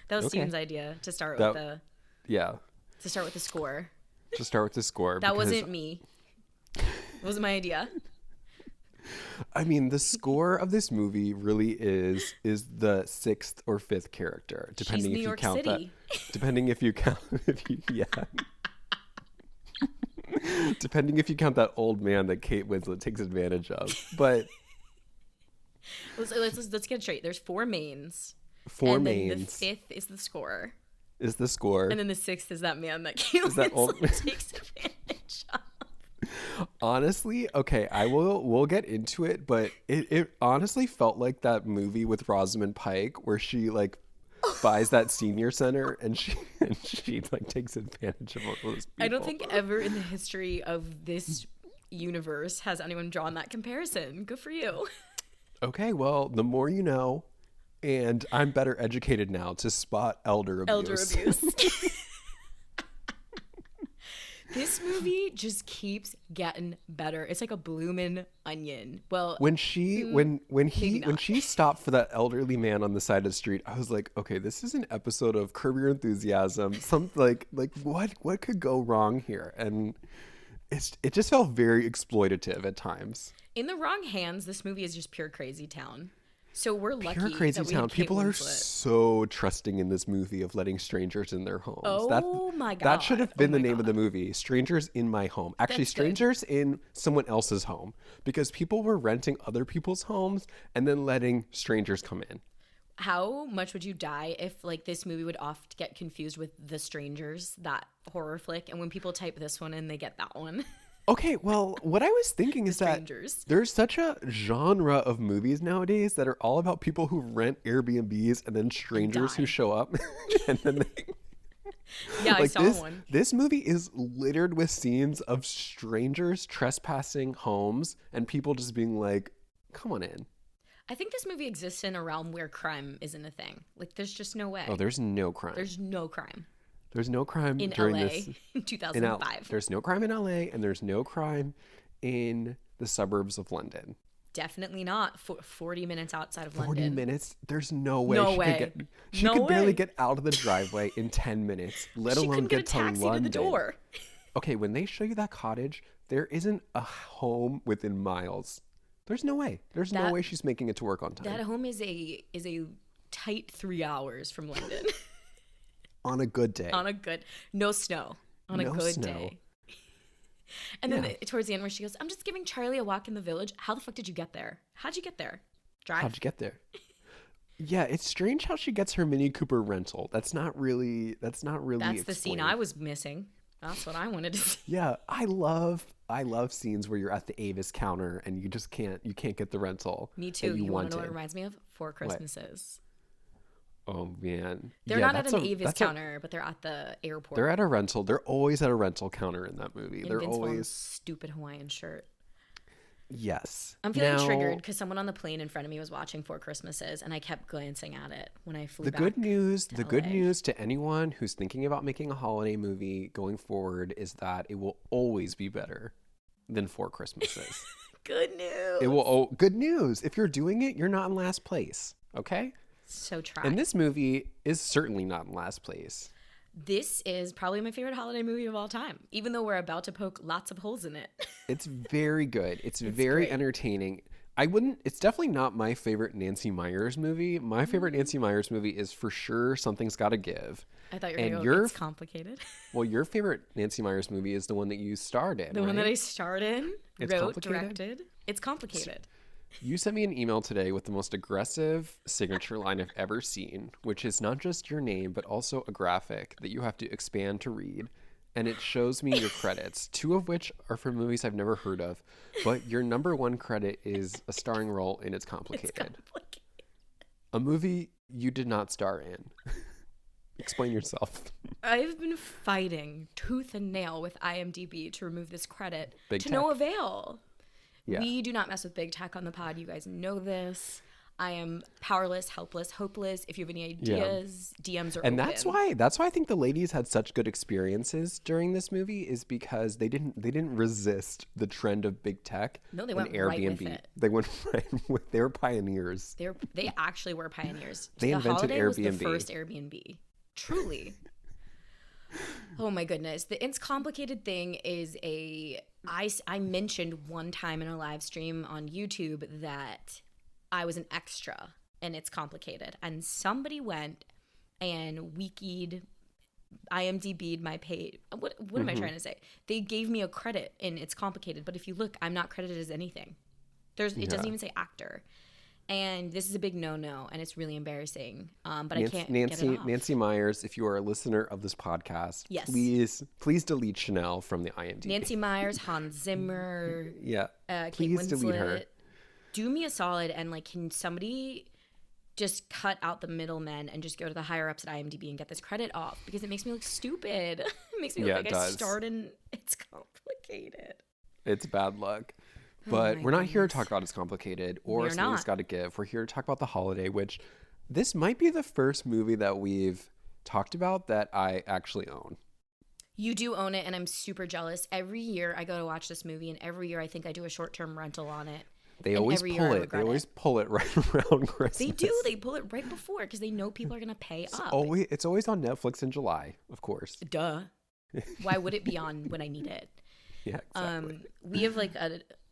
That was Okay. Steven's idea to start That with the yeah. score. To start with the score. That because, wasn't me. It wasn't my idea. I mean, the score of this movie really is the sixth or fifth character, She's depending New if you York count City. that. Depending if you count, depending if you count that old man that Kate Winslet takes advantage of. But Let's get it straight. There's four mains. four and mains then the fifth is the score. is the score. And then the sixth is that man that Kate that old Winslet takes advantage of. Honestly, okay, we'll get into it, but it honestly felt like that movie with Rosamund Pike where she like buys that senior center and she like takes advantage of all those people. I don't think ever in the history of this universe has anyone drawn that comparison. Good for you. Okay, well, the more you know, and I'm better educated now to spot elder abuse. Elder abuse. This movie just keeps getting better. It's like a bloomin' onion. Well, When she stopped for that elderly man on the side of the street, I was like, okay, this is an episode of Curb Your Enthusiasm. Some like what could go wrong here? And it just felt very exploitative at times. in the wrong hands, this movie is just pure crazy town. So we're lucky Pure crazy that we town. had Kate People are Winslet. so trusting in this movie of letting strangers in their homes. Oh my That should have God. been Oh the my name of the God. movie. Strangers in my home. Actually, That's good. strangers in someone else's home. Because people were renting other people's homes and then letting strangers come in. How much would you die if like this movie would oft get confused with The Strangers, that horror flick, and when people type this one in, they get that one. Okay, well, what I was thinking is that Strangers. there's such a genre of movies nowadays that are all about people who rent Airbnbs and then strangers who die. show up. And then they... Yeah, I Like saw this, one. this movie is littered with scenes of strangers trespassing homes and people just being like, come on in. I think this movie exists in a realm where crime isn't a thing. Like, there's just no way. Oh, there's no crime. There's no crime There's no crime in during LA this. in In L- 2005. There's no crime in LA and there's no crime in the suburbs of London. Definitely not 40 minutes outside of 40 London. minutes? There's no way. No she way. Could get, she No could barely way. get out of the driveway in 10 minutes, let She alone couldn't get a get to taxi London. to the door. Okay, when they show you that cottage, there isn't a home within miles. There's no way. There's no That- way she's making it to work on time. That home is a tight 3 hours from London. On a good day. On a good, no snow. On a No good snow. day. And then Yeah. towards the end where she goes, I'm just giving Charlie a walk in the village. How the fuck did you get there? How'd you get there? Drive? How'd you get there? Yeah, it's strange how she gets her Mini Cooper rental. That's not really That's the scene explained. I was missing. That's what I wanted to see. Yeah, I love scenes where you're at the Avis counter and you just can't get the rental. Me that too. You want to know what wanted. it reminds me of? Four Christmases. Oh man. They're Yeah, not at that's an a- Avis that's a- counter, but they're at the airport. They're at a rental. They're always at a rental counter in that movie. in They're Vince Vaughn's always stupid Hawaiian shirt. yes. I'm feeling Now, triggered because someone on the plane in front of me was watching Four Christmases, and I kept glancing at it when I flew The back. good news, to the good LA. news to anyone who's thinking about making a holiday movie going forward is that it will always be better than Four Christmases. Good news. It will. Oh, good news. If you're doing it, you're not in last place. Okay. So try. And this movie is certainly not in last place. This is probably my favorite holiday movie of all time, even though we're about to poke lots of holes in it. It's very good. It's very great. entertaining. It's definitely not my favorite Nancy Meyers movie. My favorite Nancy Myers movie is for sure Something's Gotta Give. I thought you were And going to your go, it's complicated. Well, your favorite Nancy Myers movie is the one that you starred in, The one that right? I starred in, It's wrote, complicated? directed. It's complicated. You sent me an email today with the most aggressive signature line I've ever seen, which is not just your name, but also a graphic that you have to expand to read. And it shows me your credits, two of which are for movies I've never heard of. But your number one credit is a starring role in It's Complicated, It's complicated. a movie you did not star in. Explain yourself. I've been fighting tooth and nail with IMDb to remove this credit Big to no tech. avail. Yeah. We do not mess with big tech on the pod. You guys know this. I am powerless, helpless, hopeless. If you have any ideas, DMs are And open. that's why I think the ladies had such good experiences during this movie, is because they didn't resist the trend of big tech. No, they and went Airbnb. right with it. They went right with. They were pioneers. They actually were pioneers. They the invented Holiday was the Airbnb. first Airbnb. Truly. Oh my goodness. The It's Complicated thing is I mentioned one time in a live stream on YouTube that I was an extra and It's Complicated. And somebody went and wikied, IMDb'd my page. What am I trying to say? They gave me a credit in It's Complicated, but if you look, I'm not credited as anything. It doesn't even say actor. And this is a big no-no, and it's really embarrassing. But I can't get it off. Nancy Meyers, if you are a listener of this podcast, yes, please delete Chanel from the IMDb. Nancy Meyers, Hans Zimmer, please Kate Winslet, delete her. Do me a solid and can somebody just cut out the middlemen and just go to the higher ups at IMDb and get this credit off, because it makes me look stupid. It makes me look like I starred in It's Complicated. It's bad luck. But we're not here to talk about It's Complicated or Something's Gotta Give. We're here to talk about The Holiday, which this might be the first movie that we've talked about that I actually own. You do own it, and I'm super jealous. Every year I go to watch this movie, and every year I think I do a short-term rental on it. They always pull it. They always pull it right around Christmas. They do. They pull it right before because they know people are going to pay up. It's always on Netflix in July, of course. Duh. Why would it be on when I need it? Yeah, exactly. We have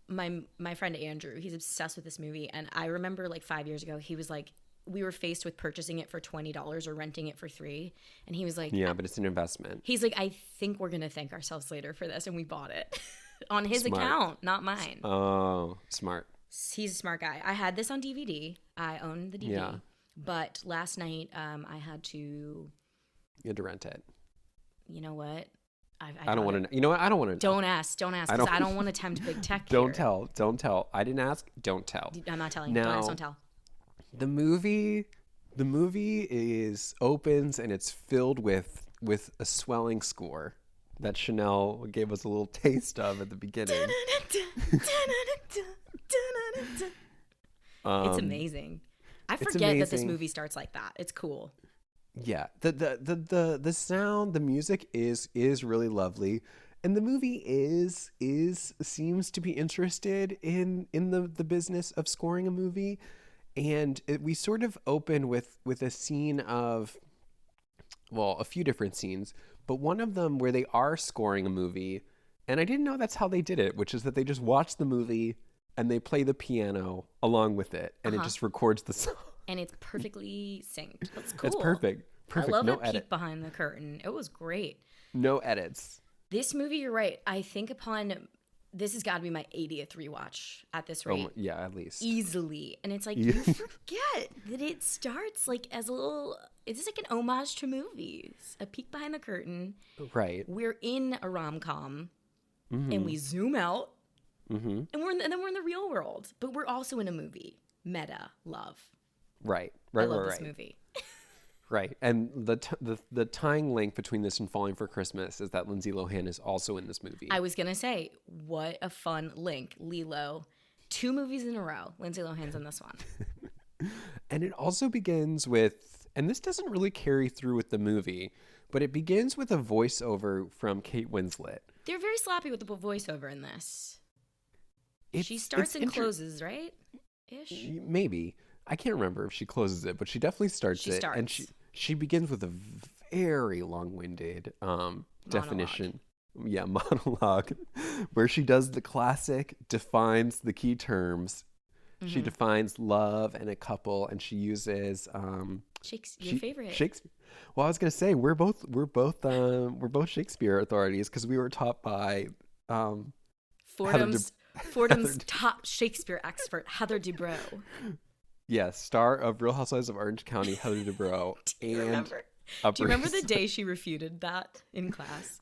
my friend Andrew, he's obsessed with this movie, and I remember 5 years ago he was like, we were faced with purchasing it for $20 or renting it for $3, and he was like, yeah, but it's an investment. He's like, I think we're gonna thank ourselves later for this, and we bought it on his account, not mine. Oh, smart. He's a smart guy. I had this on DVD. I own the DVD, but last night I had to. You had to rent it. You know what? I don't want to know. You know what? I don't want to know. Don't ask, because I don't want to tempt big tech here. Don't tell. I didn't ask. Don't tell. I'm not telling you. Don't ask, don't tell. The movie opens and it's filled with a swelling score that Chanel gave us a little taste of at the beginning. It's amazing. I forget that this movie starts like that. It's cool. Yeah, the sound, the music is really lovely, and the movie seems to be interested in the business of scoring a movie, and we sort of open with a scene of, well, a few different scenes, but one of them where they are scoring a movie, and I didn't know that's how they did it, which is that they just watch the movie and they play the piano along with it, and it just records the song. And it's perfectly synced. That's cool. It's perfect. I love a peek behind the curtain. It was great. No edits. This movie, you're right. I think this has got to be my 80th rewatch at this rate. Yeah, at least. Easily. And it's you forget that it starts as a little, it's just an homage to movies. A peek behind the curtain. Right. We're in a rom-com and we zoom out and then we're in the real world. But we're also in a movie. Meta. Love. Right. I love this movie. Right. And the tying link between this and Falling for Christmas is that Lindsay Lohan is also in this movie. I was going to say, what a fun link. Lilo. 2 movies in a row. Lindsay Lohan's in this one. And it also begins with, and this doesn't really carry through with the movie, but it begins with a voiceover from Kate Winslet. They're very sloppy with the voiceover in this. She starts and closes, right? Ish? Maybe. I can't remember if she closes it, but she definitely starts it. And she begins with a very long-winded definition. Yeah, monologue, where she does the classic, defines the key terms. She defines love and a couple, and she uses your favorite Shakespeare. Well, I was gonna say we're both Shakespeare authorities because we were taught by Fordham's top Shakespeare expert, Heather Dubrow. Yes, star of Real Housewives of Orange County, Heather Dubrow. Do you remember the day she refuted that in class?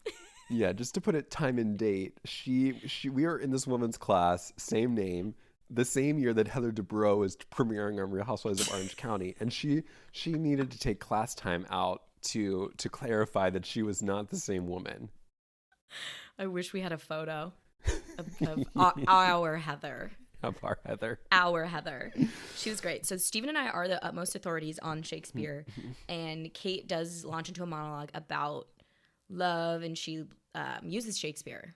Yeah, just to put it time and date, we were in this woman's class, same name, the same year that Heather Dubrow is premiering on Real Housewives of Orange County, and she needed to take class time out to clarify that she was not the same woman. I wish we had a photo of our Heather. Of our Heather. Our Heather. She was great. So Stephen and I are the utmost authorities on Shakespeare, and Kate does launch into a monologue about love, and she uses Shakespeare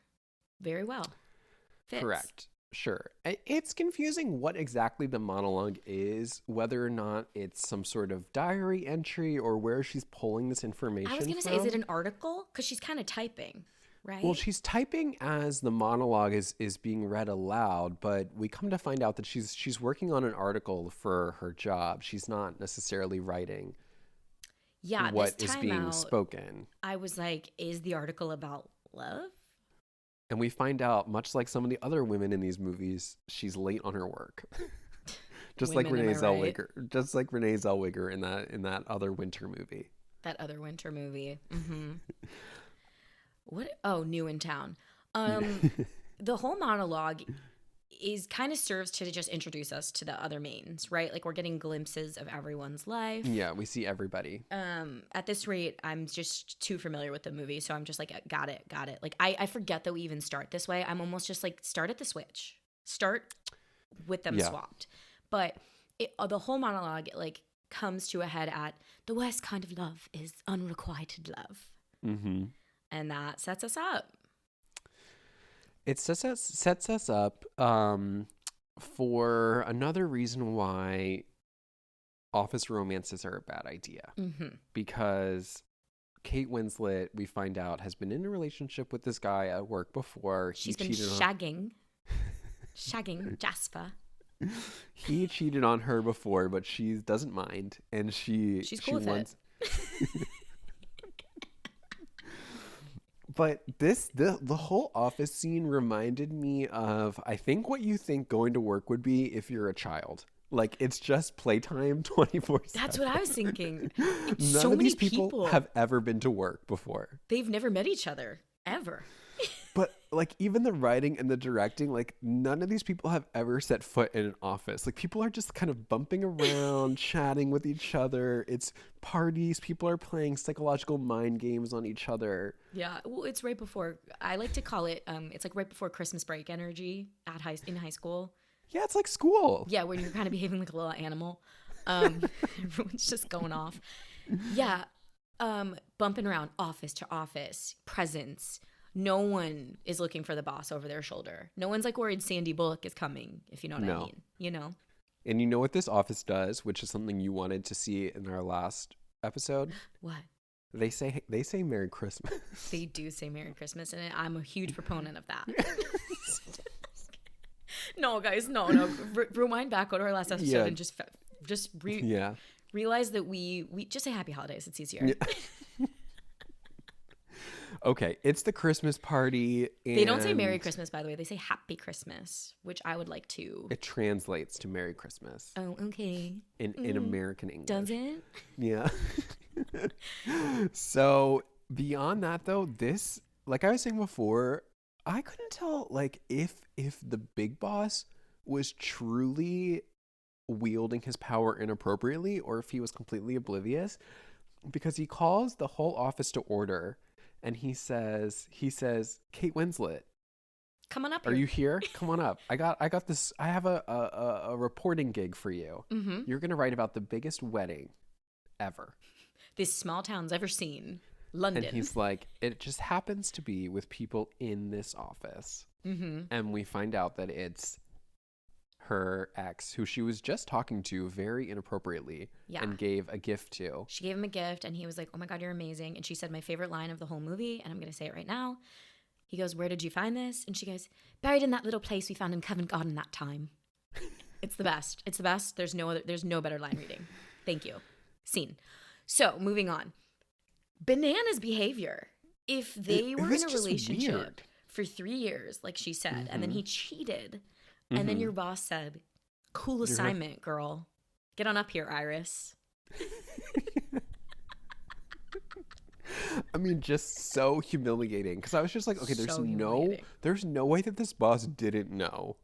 very well. Fits. Correct. Sure. It's confusing what exactly the monologue is, whether or not it's some sort of diary entry or where she's pulling this information I was going to say, is it an article? Because she's kind of typing, right? Well, she's typing as the monologue is being read aloud, but we come to find out that she's working on an article for her job. She's not necessarily writing what is being spoken. I was like, is the article about love? And we find out, much like some of the other women in these movies, she's late on her work. Just like Renee Zellweger. Just like Renee Zellweger in that other winter movie. That other winter movie. Mm-hmm. What? Oh, New in Town. The whole monologue is kind of serves to just introduce us to the other mains, right? Like we're getting glimpses of everyone's life. Yeah, we see everybody. At this rate, I'm just too familiar with the movie, so I'm just like, got it. Like I forget that we even start this way. I'm almost just like, start at the switch. Start with them swapped. But the whole monologue like comes to a head at the worst kind of love is unrequited love. Mm-hmm. And that sets us up. It sets us up for another reason why office romances are a bad idea. Mm-hmm. Because Kate Winslet, we find out, has been in a relationship with this guy at work before. She's been shagging Jasper. He cheated on her before, but she doesn't mind, and she's cool with it. But the whole office scene reminded me of, I think, what you think going to work would be if you're a child. Like, it's just playtime 24/7. That's what I was thinking. None of these people have ever been to work before. They've never met each other, ever. But, like, even the writing and the directing, like, none of these people have ever set foot in an office. Like, people are just kind of bumping around, chatting with each other. It's parties. People are playing psychological mind games on each other. Yeah, well, it's right before, I like to call it, it's like right before Christmas break energy in high school. Yeah, it's like school. Yeah, where you're kind of behaving like a little animal. Everyone's just going off. Yeah, bumping around office to office, presents. No one is looking for the boss over their shoulder. No one's like worried Sandy Bullock is coming, if you know what I mean. You know? And you know what this office does, which is something you wanted to see in our last episode? What? They say Merry Christmas. They do say Merry Christmas, and I'm a huge proponent of that. No, guys, no. Rewind back, go to our last episode, and just realize that we just say Happy Holidays. It's easier. Yeah. Okay, it's the Christmas party. And they don't say Merry Christmas, by the way. They say Happy Christmas, which I would like to. It translates to Merry Christmas. Oh, okay. In American English. Does it? Yeah. So beyond that, though, this, like I was saying before, I couldn't tell, like, if the big boss was truly wielding his power inappropriately or if he was completely oblivious, because he calls the whole office to order. And he says, Kate Winslet, come on up here. Are you here? Come on up. I got this. I have a reporting gig for you. Mm-hmm. You're going to write about the biggest wedding ever. This small town's ever seen. London. And he's like, it just happens to be with people in this office. Mm-hmm. And we find out that it's her ex, who she was just talking to very inappropriately, and gave a gift to. She gave him a gift, and he was like, oh my God, you're amazing. And she said my favorite line of the whole movie, and I'm going to say it right now. He goes, where did you find this? And she goes, buried in that little place we found in Covent Garden that time. It's the best. It's the best. There's no better line reading. Thank you. Scene. So, moving on. Bananas behavior. If they were in a relationship for 3 years, like she said, mm-hmm. and then he cheated, mm-hmm. and then your boss said, cool assignment, girl. Get on up here, Iris. I mean, just so humiliating. Because I was just like, okay, there's no way that this boss didn't know.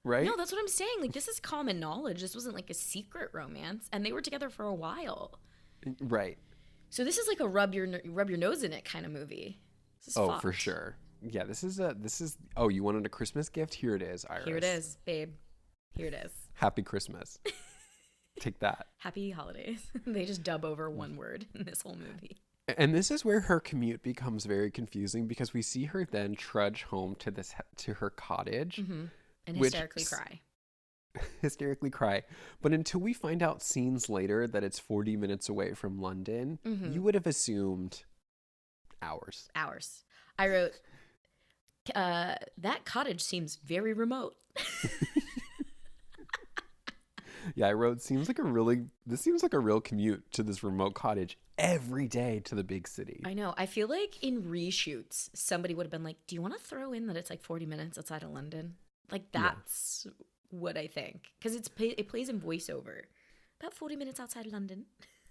Right? No, that's what I'm saying. Like, this is common knowledge. This wasn't like a secret romance. And they were together for a while. Right. So this is like a rub your nose in it kind of movie. This is fucked. For sure. Yeah, oh, you wanted a Christmas gift? Here it is, Iris. Here it is, babe. Here it is. Happy Christmas. Take that. Happy holidays. They just dub over one word in this whole movie. And this is where her commute becomes very confusing because we see her then trudge home to her cottage and hysterically cry. Hysterically cry. But until we find out scenes later that it's 40 minutes away from London, you would have assumed hours. I wrote, that cottage seems very remote. Yeah, I wrote, this seems like a real commute to this remote cottage every day to the big city. I know. I feel like in reshoots, somebody would have been like, do you want to throw in that it's like 40 minutes outside of London? Like, that's what I think. Because it plays in voiceover. About 40 minutes outside of London.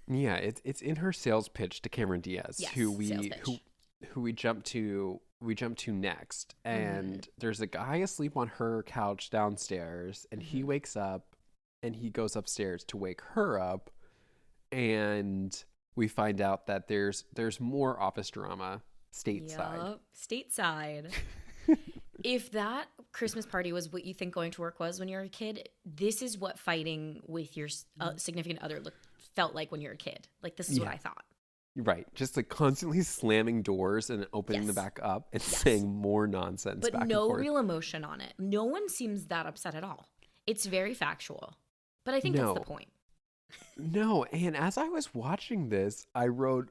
Yeah, it's in her sales pitch to Cameron Diaz, yes, who we jump to next. And there's a guy asleep on her couch downstairs, and he wakes up and he goes upstairs to wake her up, and we find out that there's more office drama stateside. Yep, stateside. If that Christmas party was what you think going to work was when you were a kid, this is what fighting with your significant other felt like when you were a kid. Like, this is what I thought. Right. Just like constantly slamming doors and opening them back up and saying more nonsense but back and no forth. real emotion on it. No one seems that upset at all. It's very factual. But I think that's the point. No, and as I was watching this, I wrote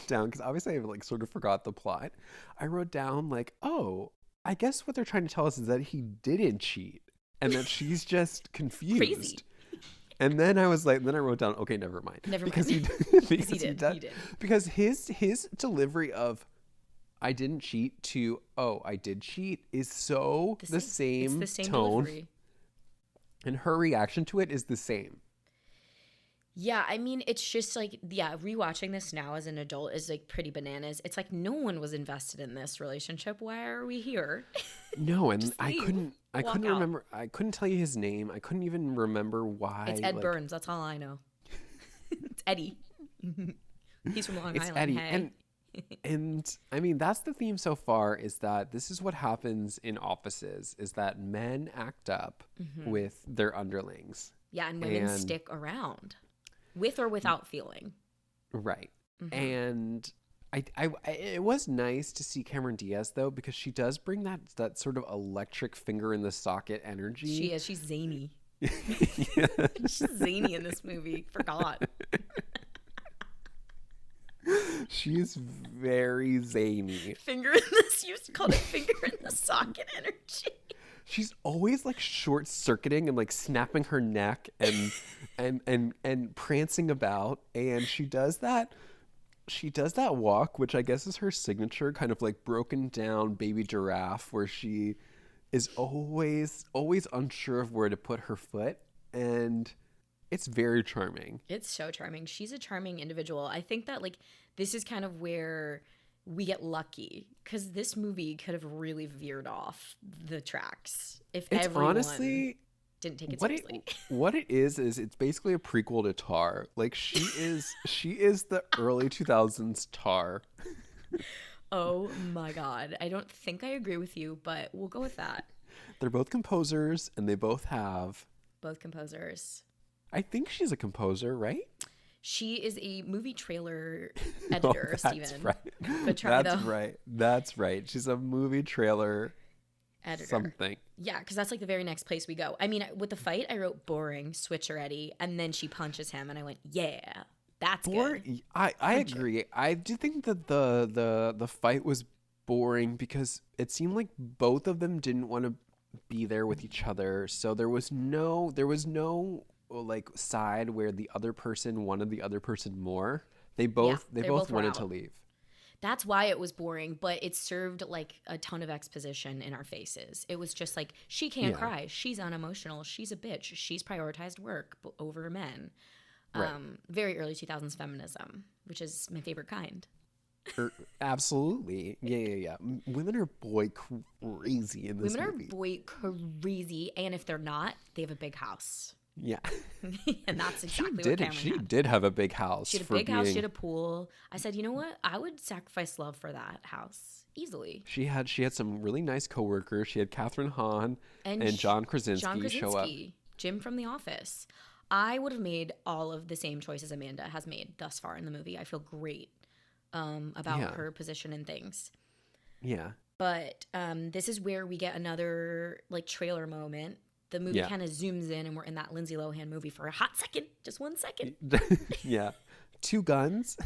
down, because obviously I like sort of forgot the plot. I wrote down like, oh, I guess what they're trying to tell us is that he didn't cheat and that she's just confused. Crazy. And then I was like, then I wrote down, okay, never mind. Because he did. Because his delivery of I didn't cheat to I did cheat is so the same tone. Delivery. And her reaction to it is the same. Yeah, I mean, it's just like, rewatching this now as an adult is like pretty bananas. It's like no one was invested in this relationship. Why are we here? No, and I couldn't remember. I couldn't tell you his name. I couldn't even remember why. It's Ed Burns. That's all I know. It's Eddie. He's from Long Island. Eddie. Hey. And I mean, that's the theme so far, is that this is what happens in offices, is that men act up with their underlings. Yeah, and women stick around. With or without feeling. Right. And it was nice to see Cameron Diaz, though, because she does bring that sort of electric finger in the socket energy. She is. She's zany. She's zany in this movie. Forgot. She's very zany. You called it finger in the socket energy. She's always like short circuiting and like snapping her neck and prancing about, and she does that walk, which I guess is her signature, kind of like broken down baby giraffe, where she is always unsure of where to put her foot, and it's very charming. It's so charming. She's a charming individual. I think that like this is kind of where we get lucky, because this movie could have really veered off the tracks if everyone honestly didn't take it seriously. What it is it's basically a prequel to Tar. Like she is the early 2000s Tar. Oh my God. I don't think I agree with you, but we'll go with that. They're both composers, and they both have... Both composers. I think she's a composer, right? She is a movie trailer editor, Steven. Right. That's right. She's a movie trailer editor. Something. Yeah, because that's like the very next place we go. I mean, with the fight, I wrote boring, switcher Eddie, and then she punches him, and I went, yeah, that's good. I agree. I do think that the fight was boring because it seemed like both of them didn't want to be there with each other. So there was no like side where the other person wanted the other person more. They both wanted to leave. That's why it was boring, but it served like a ton of exposition in our faces. It was just like, she can't cry. She's unemotional. She's a bitch. She's prioritized work over men. Right. Very early 2000s feminism, which is my favorite kind. Absolutely. Yeah. Women are boy crazy in this movie. Women are boy crazy, and if they're not, they have a big house. Yeah. And that's exactly what Cameron She had. did have a big house. She had a big house. She had a pool. I said, you know what? I would sacrifice love for that house. easily. She had some really nice coworkers. She had Catherine Hahn and John John Krasinski show up. Jim from The Office. I would have made all of the same choices Amanda has made thus far in the movie. I feel great about her position and things. Yeah. But this is where we get another like trailer moment. The movie kind of zooms in, and we're in that Lindsay Lohan movie for a hot second, just 1 second. Yeah. 2 guns.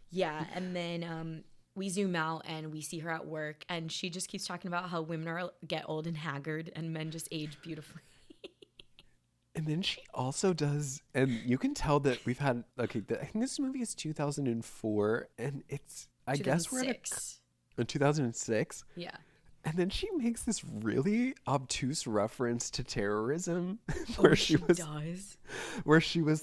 Yeah, and then we zoom out and we see her at work, and she just keeps talking about how women get old and haggard, and men just age beautifully. And then she also does, and you can tell that we've had, I think this movie is 2004, and it's, I guess we're in 2006. Yeah. And then she makes this really obtuse reference to terrorism where she was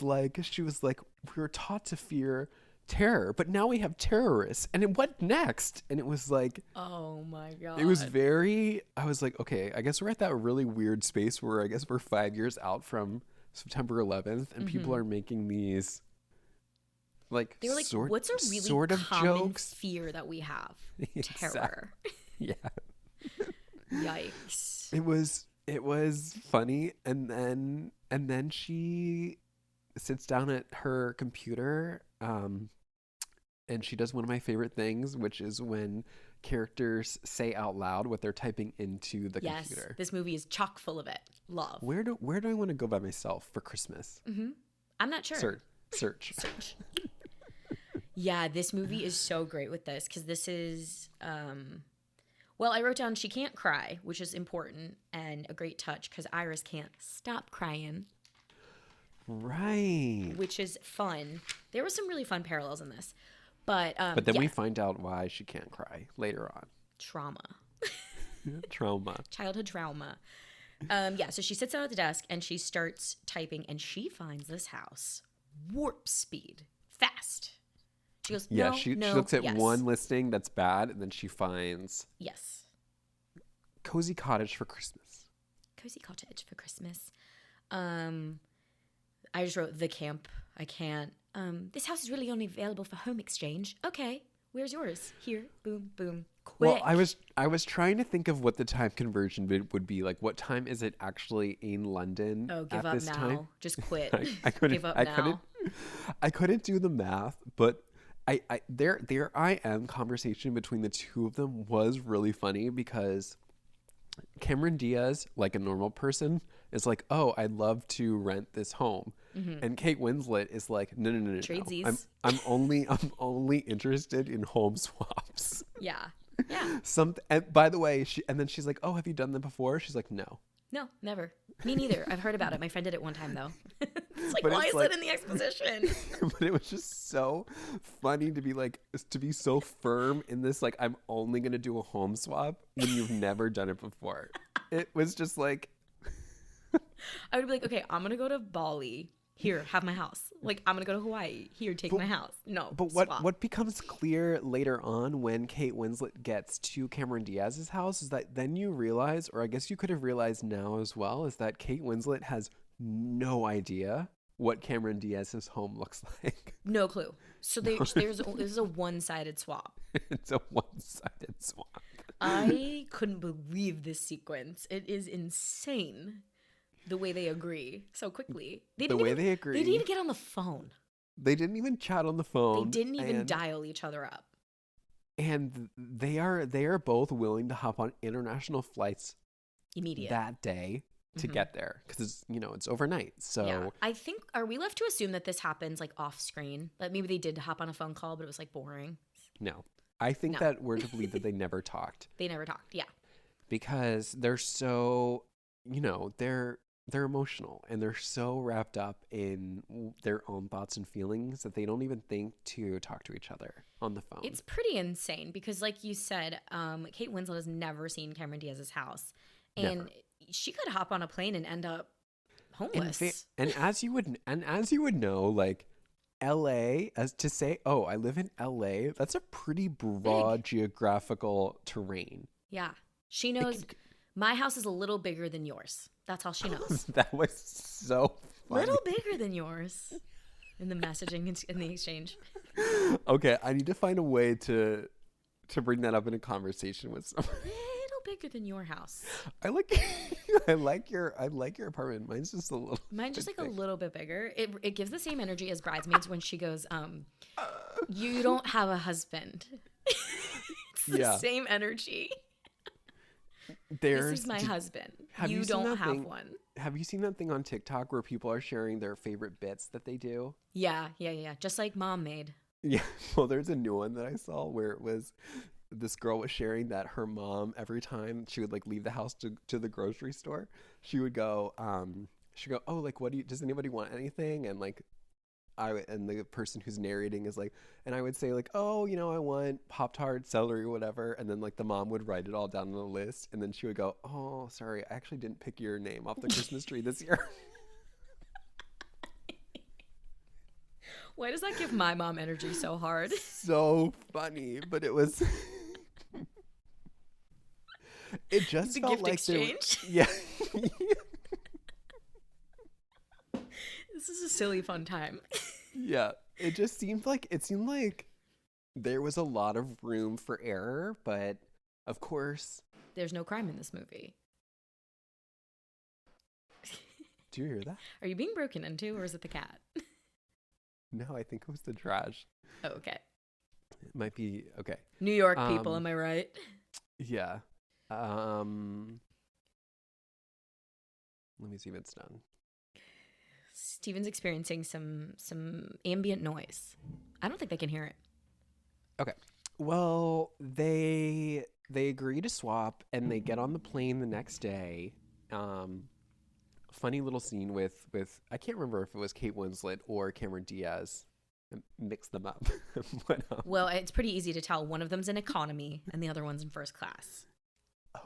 like, we were taught to fear terror, but now we have terrorists. And then what next? And it was like, oh my God. It was I was like, okay, I guess we're at that really weird space where I guess we're 5 years out from September 11th and people are making these like, they were like, what's a really sort of common jokes? Fear that we have? Exactly. Terror. Yeah. Yikes. It was funny, and then she sits down at her computer and she does one of my favorite things, which is when characters say out loud what they're typing into the computer. This movie is chock full of it. Love. Where do I want to go by myself for Christmas? I'm not sure. Search. Yeah, this movie is so great with this because this is well, I wrote down she can't cry, which is important and a great touch because Iris can't stop crying. Right. Which is fun. There were some really fun parallels in this. But then we find out why she can't cry later on. Trauma. Childhood trauma. So she sits down at the desk and she starts typing and she finds this house warp speed fast. She goes, yeah, she looks at one listing that's bad, and then she finds cozy cottage for Christmas. Cozy cottage for Christmas. I just wrote the camp. I can't. This house is really only available for home exchange. Okay, where's yours? Here, boom, boom. Quick. Well, I was trying to think of what the time conversion would be. Like, what time is it actually in London? Oh, give at up this now. Time? Just quit. I couldn't. Give up now. I couldn't do the math, but their conversation between the two of them was really funny because Cameron Diaz, like a normal person, is like, oh, I'd love to rent this home. And Kate Winslet is like, no. Tradesies. I'm only interested in home swaps. Yeah. And by the way, then she's like, oh, have you done that before? She's like, no. No, never. Me neither. I've heard about it. My friend did it one time though. It's like, why is it in the exposition? But it was just so funny to be so firm in this, like, I'm only going to do a home swap when you've never done it before. It was just like, I would be like, okay, I'm going to go to Bali. Here, have my house. Like, I'm going to go to Hawaii. Here, take my house. No, but what becomes clear later on when Kate Winslet gets to Cameron Diaz's house is that then you realize, or I guess you could have realized now as well, is that Kate Winslet has no idea what Cameron Diaz's home looks like. No clue. So this is a one-sided swap. It's a one-sided swap. I couldn't believe this sequence. It is insane. The way they agree so quickly. They didn't even get on the phone. They didn't even chat on the phone. They didn't even dial each other up. And they are both willing to hop on international flights immediate that day to get there because it's overnight. So yeah. I think, are we left to assume that this happens like off screen? That maybe they did hop on a phone call, but it was like boring. No, I think that we're to believe that they never talked. They never talked. Yeah, because they're so they're emotional and they're so wrapped up in their own thoughts and feelings that they don't even think to talk to each other on the phone. It's pretty insane because, like you said, Kate Winslet has never seen Cameron Diaz's house, and she could hop on a plane and end up homeless. And as you would know, like LA, as to say, oh, I live in LA, that's a pretty broad geographical terrain. Yeah, she knows. My house is a little bigger than yours. That's all she knows. That was so funny. Little bigger than yours in the messaging in the exchange. Okay, I need to find a way to to bring that up in a conversation with someone. A little bigger than your house. I like I like your apartment. Mine's just a little. Mine's just like a little bit bigger. It gives the same energy as Bridesmaids when she goes, you don't have a husband. It's the same energy. This is my husband. You don't have one. Have you seen that thing on TikTok where people are sharing their favorite bits that they do? Yeah. Just like Mom made. Yeah. Well, there's a new one that I saw where it was this girl was sharing that her mom, every time she would like leave the house to the grocery store, she would go, oh, like, does anybody want anything? And like, and the person who's narrating is like, and I would say like, oh, I want Pop-Tart, celery, whatever. And then like the mom would write it all down on the list. And then she would go, oh, sorry, I actually didn't pick your name off the Christmas tree this year. Why does that give my mom energy so hard? So funny, but it was. It just the felt gift like exchange. Yeah. This is a silly fun time. Yeah, it seemed like there was a lot of room for error, but of course, there's no crime in this movie. Do you hear that? Are you being broken into, or is it the cat? No, I think it was the trash. Oh, okay. It might be okay. New York people, am I right? Yeah. Let me see if it's done. Steven's experiencing some ambient noise. I don't think they can hear it. Okay. Well, they agree to swap and they get on the plane the next day. Funny little scene with I can't remember if it was Kate Winslet or Cameron Diaz. Mix them up. But, well, it's pretty easy to tell. One of them's in economy and the other one's in first class.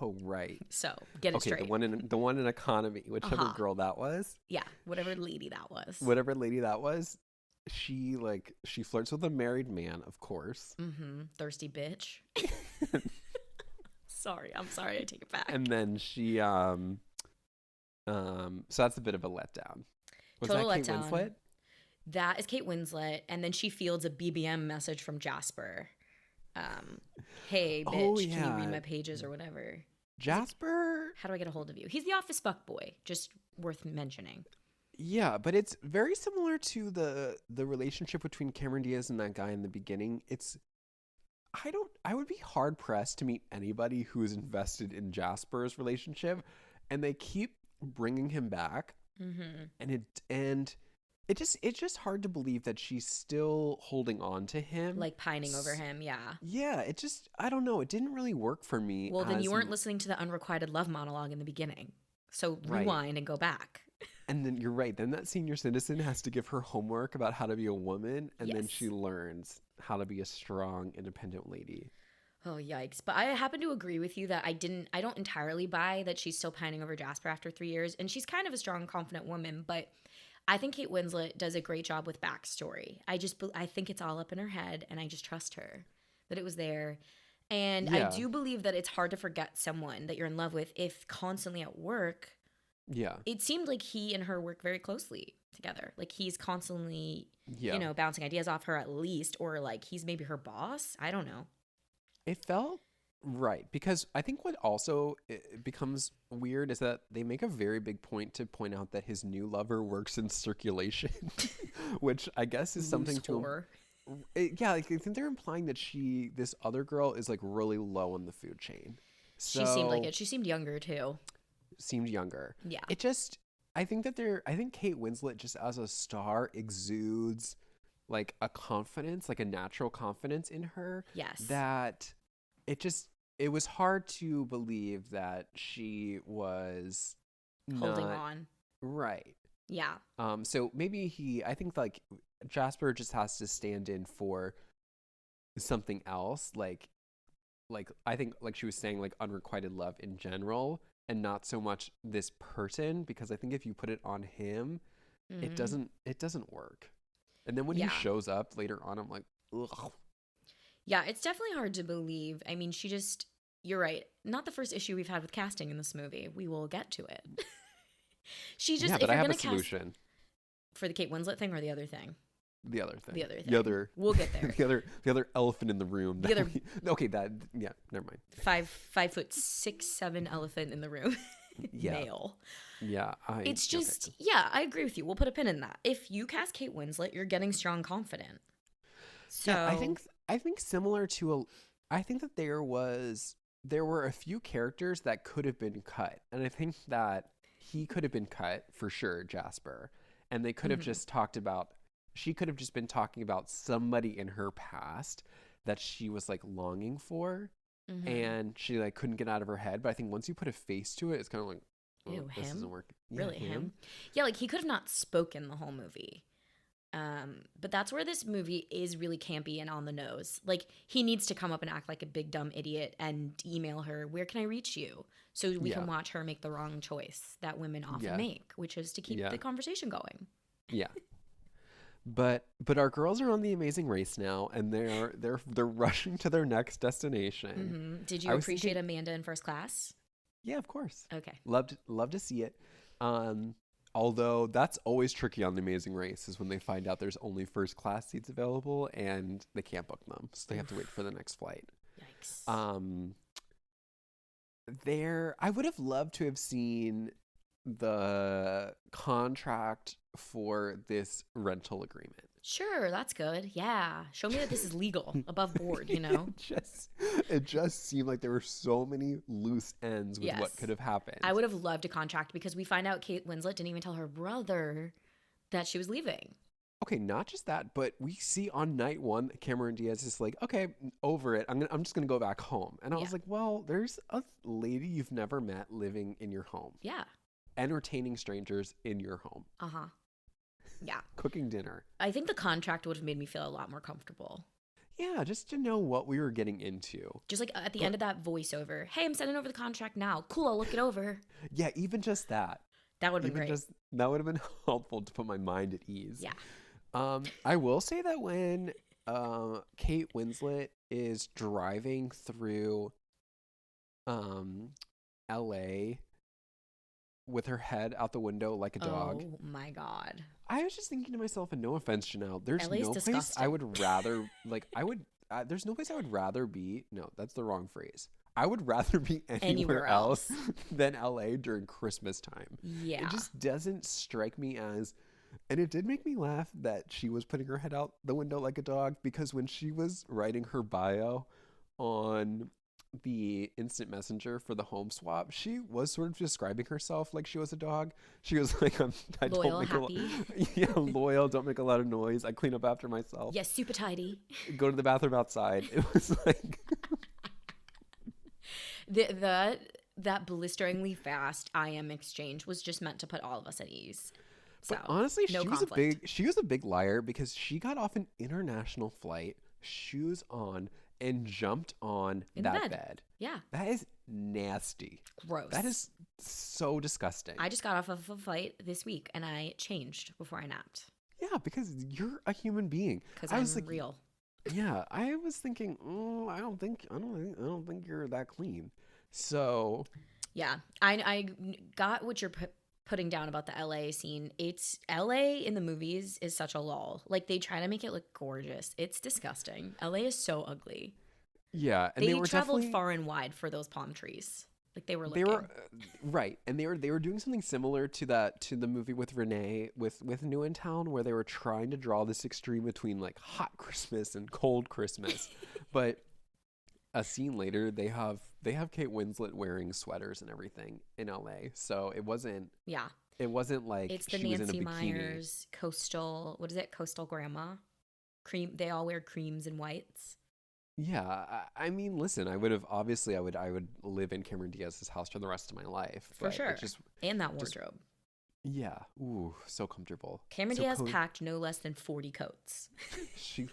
Oh, right. So get it straight. The one in economy, whichever girl that was. Yeah, whatever lady that was. She flirts with a married man, of course. Mm-hmm. Thirsty bitch. I'm sorry, I take it back. And then she so that's a bit of a letdown. Was Total that Kate letdown. Winslet? That is Kate Winslet, and then she fields a BBM message from Jasper. Hey, bitch, can you read my pages or whatever? Jasper? How do I get a hold of you? He's the office fuckboy, just worth mentioning. Yeah, but it's very similar to the relationship between Cameron Diaz and that guy in the beginning. I would be hard pressed to meet anybody who is invested in Jasper's relationship, and they keep bringing him back. Mm-hmm. And it's just hard to believe that she's still holding on to him, like pining over him. Yeah, I don't know, it didn't really work for me. Well, then you weren't listening to the unrequited love monologue in the beginning, so rewind and go back. And then you're right, then that senior citizen has to give her homework about how to be a woman, and then she learns how to be a strong, independent lady. Oh, yikes. But I happen to agree with you that I don't entirely buy that she's still pining over Jasper after 3 years. And she's kind of a strong, confident woman. But I think Kate Winslet does a great job with backstory. I think it's all up in her head, and I just trust her that it was there. And I do believe that it's hard to forget someone that you're in love with if constantly at work. Yeah. It seemed like he and her work very closely together. Like he's constantly, bouncing ideas off her at least, or like he's maybe her boss. I don't know. It felt right, because I think what also becomes weird is that they make a very big point to point out that his new lover works in circulation, which I guess is something to... Yeah, like I think they're implying that this other girl is like really low on the food chain. So, she seemed like it. She seemed younger too. Yeah. I think Kate Winslet just as a star exudes like a confidence, like a natural confidence in her. Yes. That it was hard to believe that she was holding on. Right. Yeah. So maybe I think like Jasper just has to stand in for something else, like I think like she was saying, like unrequited love in general, and not so much this person, because I think if you put it on him, it doesn't work. And then when he shows up later on, I'm like, ugh. Yeah, it's definitely hard to believe. I mean, you're right. Not the first issue we've had with casting in this movie. We will get to it. But I have a solution. For the Kate Winslet thing or the other thing? the other thing. The other thing. The other. We'll get there. The other elephant in the room. The other. Okay. Yeah. Never mind. 5'6", 5'7" elephant in the room. Yeah. Male. Yeah. It's just, yeah, I agree with you. We'll put a pin in that. If you cast Kate Winslet, you're getting strong confident. So yeah, I think similar to I think that there were a few characters that could have been cut, and I think that he could have been cut for sure, Jasper, and they could have just talked about. She could have just been talking about somebody in her past that she was like longing for, and she like couldn't get out of her head. But I think once you put a face to it, it's kind of like, oh, ew, this him? isn't working. Really, him? Yeah, like he could have not spoken the whole movie. But that's where this movie is really campy and on the nose. Like, he needs to come up and act like a big dumb idiot and email her, "Where can I reach you?" So we can watch her make the wrong choice that women often make, which is to keep the conversation going. Yeah. But our girls are on The Amazing Race now, and they're rushing to their next destination. Did you appreciate Amanda in First Class? Yeah, of course. Okay. Love to see it. Although that's always tricky on The Amazing Race is when they find out there's only first class seats available and they can't book them, so they have to wait for the next flight. Yikes. I would have loved to have seen the contract for this rental agreement. Sure, that's good. Yeah. Show me that this is legal, above board, you know? It just seemed like there were so many loose ends with what could have happened. I would have loved a contract because we find out Kate Winslet didn't even tell her brother that she was leaving. Okay, not just that, but we see on night one, Cameron Diaz is like, okay, over it. I'm just going to go back home. And I was like, well, there's a lady you've never met living in your home. Yeah. Entertaining strangers in your home. Uh-huh. Yeah. Cooking dinner. I think the contract would have made me feel a lot more comfortable. Yeah, just to know what we were getting into. Just like at the end of that voiceover, "Hey, I'm sending over the contract now. Cool, I'll look it over." Yeah, even just that. That would have been great. That would have been helpful to put my mind at ease. Yeah. I will say that when Kate Winslet is driving through LA with her head out the window like a dog. Oh my God. I was just thinking to myself, and no offense, Janelle, there's LA's no place disgusting. I would rather, there's no place I would rather be. No, that's the wrong phrase. I would rather be anywhere else than LA during Christmas time. Yeah. It just doesn't strike me as, and it did make me laugh that she was putting her head out the window like a dog, because when she was writing her bio on the instant messenger for the home swap, she was sort of describing herself like she was a dog. She was like, I loyal, don't make happy. Loyal, don't make a lot of noise, I clean up after myself. Yes, super tidy. Go to the bathroom outside. It was like that blisteringly fast I am exchange was just meant to put all of us at ease. So, but honestly, no she was a big liar, because she got off an international flight, shoes on, and jumped on that bed. Yeah. That is nasty. Gross. That is so disgusting. I just got off of a flight this week and I changed before I napped. Yeah, because you're a human being. Because I'm real. Yeah, I was thinking, I don't think you're that clean. So, yeah, I got what you're putting down about the LA scene. It's LA in the movies is such a lull. Like, they try to make it look gorgeous. It's disgusting. LA is so ugly. Yeah, and they traveled far and wide for those palm trees. Like, they were looking. They were right, and they were doing something similar to the movie with Renee with New in Town, where they were trying to draw this extreme between like hot Christmas and cold Christmas. But a scene later, they have Kate Winslet wearing sweaters and everything in LA. So it wasn't like it's the she was Nancy in a bikini. Meyers coastal. What is it? Coastal grandma. Cream. They all wear creams and whites. Yeah, I mean, listen, I would live in Cameron Diaz's house for the rest of my life. For sure. And that wardrobe. Yeah. Ooh, so comfortable. Cameron Diaz packed no less than 40 coats. She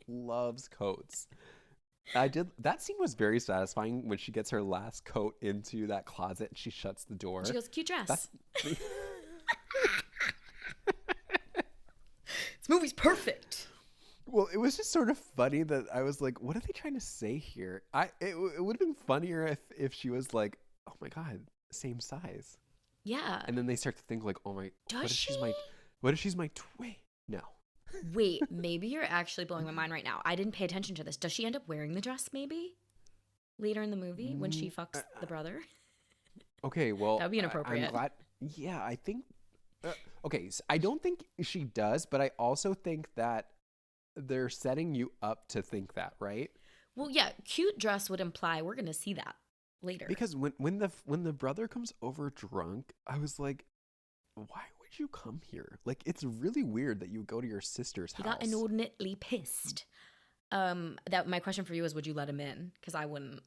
loves coats. That scene was very satisfying when she gets her last coat into that closet and she shuts the door. She goes, "Cute dress." This movie's perfect. Well, it was just sort of funny that I was like, what are they trying to say here? It would have been funnier if she was like, oh my God, same size. Yeah. And then they start to think like, oh my, what if she's my twin? No. Wait, maybe you're actually blowing my mind right now. I didn't pay attention to this. Does she end up wearing the dress maybe later in the movie when she fucks the brother? Okay, That well, would be I'm inappropriate. glad. Yeah, I think. Okay, so I don't think she does, but I also think that they're setting you up to think that, right? Well, yeah, cute dress would imply we're going to see that later. Because when the brother comes over drunk, I was like, why would you come here? Like, it's really weird that you go to your sister's He got house. inordinately pissed. That my question for you is, would you let him in? Because I wouldn't.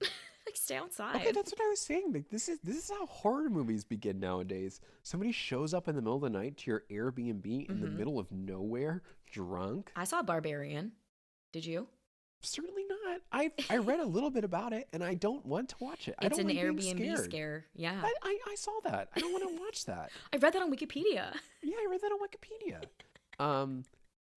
Like, stay Okay, outside. that's what I was saying. Like, this is how horror movies begin nowadays. Somebody shows up in the middle of the night to your Airbnb in the Hmm. middle of nowhere, drunk. I saw Barbarian. Did you? Certainly not. I read a little bit about it, and I don't want to watch it. I It's don't an like being Airbnb scared. scare. Yeah. I saw that. I don't want to watch that. I read that on Wikipedia. Yeah, I read that on Wikipedia.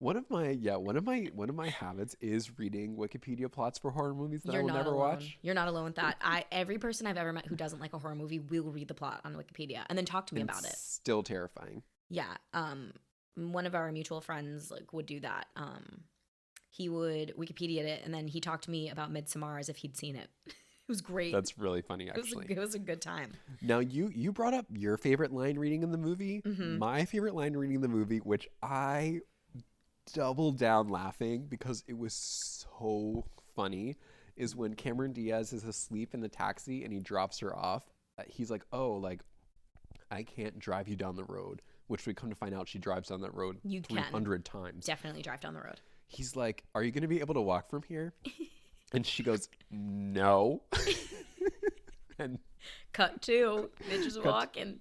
One of my habits is reading Wikipedia plots for horror movies that I You're will not never alone. watch. You're not alone with that. Every person I've ever met who doesn't like a horror movie will read the plot on Wikipedia and then talk to me And about it. it's still terrifying. Yeah. One of our mutual friends like would do that. He would Wikipedia it and then he talked to me about Midsommar as if he'd seen it. It was great. That's really funny, It was actually. it was a good time. Now you brought up your favorite line reading in the movie. Hmm. My favorite line reading in the movie, which I doubled down laughing because it was so funny, is when Cameron Diaz is asleep in the taxi and he drops her off. He's like, "Oh, like I can't drive you down the road," which we come to find out she drives down that road You can 300 times. definitely drive down the road. He's like, "Are you going to be able to walk from here?" And she goes, "No." And Cut two. Bitches Cut- walking.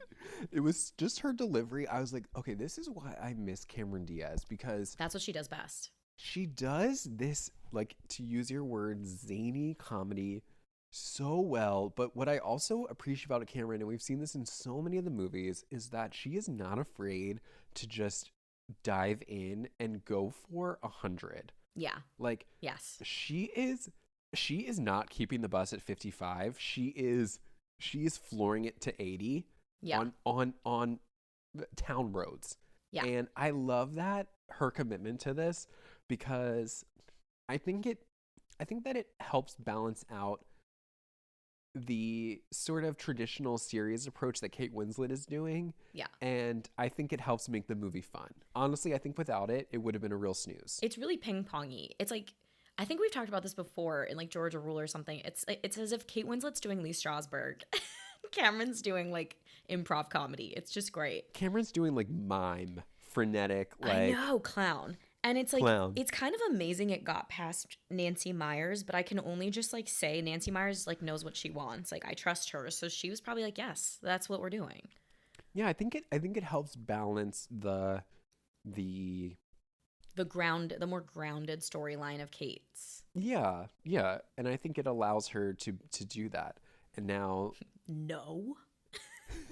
it was just her delivery. I was like, okay, this is why I miss Cameron Diaz, because That's what she does best. she does this, like, to use your word, zany comedy so well. But what I also appreciate about Cameron, and we've seen this in so many of the movies, is that she is not afraid to just dive in and go for 100. Yeah. Like, Yes. she is not keeping the bus at 55. She is flooring it to 80 Yeah. on town roads. Yeah. And I love that, her commitment to this, because I think that it helps balance out the sort of traditional series approach that Kate Winslet is doing. Yeah. And I think it helps make the movie fun. Honestly, I think without it, it would have been a real snooze. It's really ping-pongy. It's like I think we've talked about this before in like Georgia Rule or something. It's as if Kate Winslet's doing Lee Strasberg. Cameron's doing like improv comedy. It's just great. Cameron's doing like mime, frenetic, I like know, clown. And it's like clown. it's kind of amazing it got past Nancy Meyers, but I can only just like say Nancy Meyers like knows what she wants. Like I trust her. So she was probably like, "Yes, that's what we're doing." Yeah, I think it helps balance the The more grounded storyline of Kate's. yeah, and I think it allows her to do that. And now No.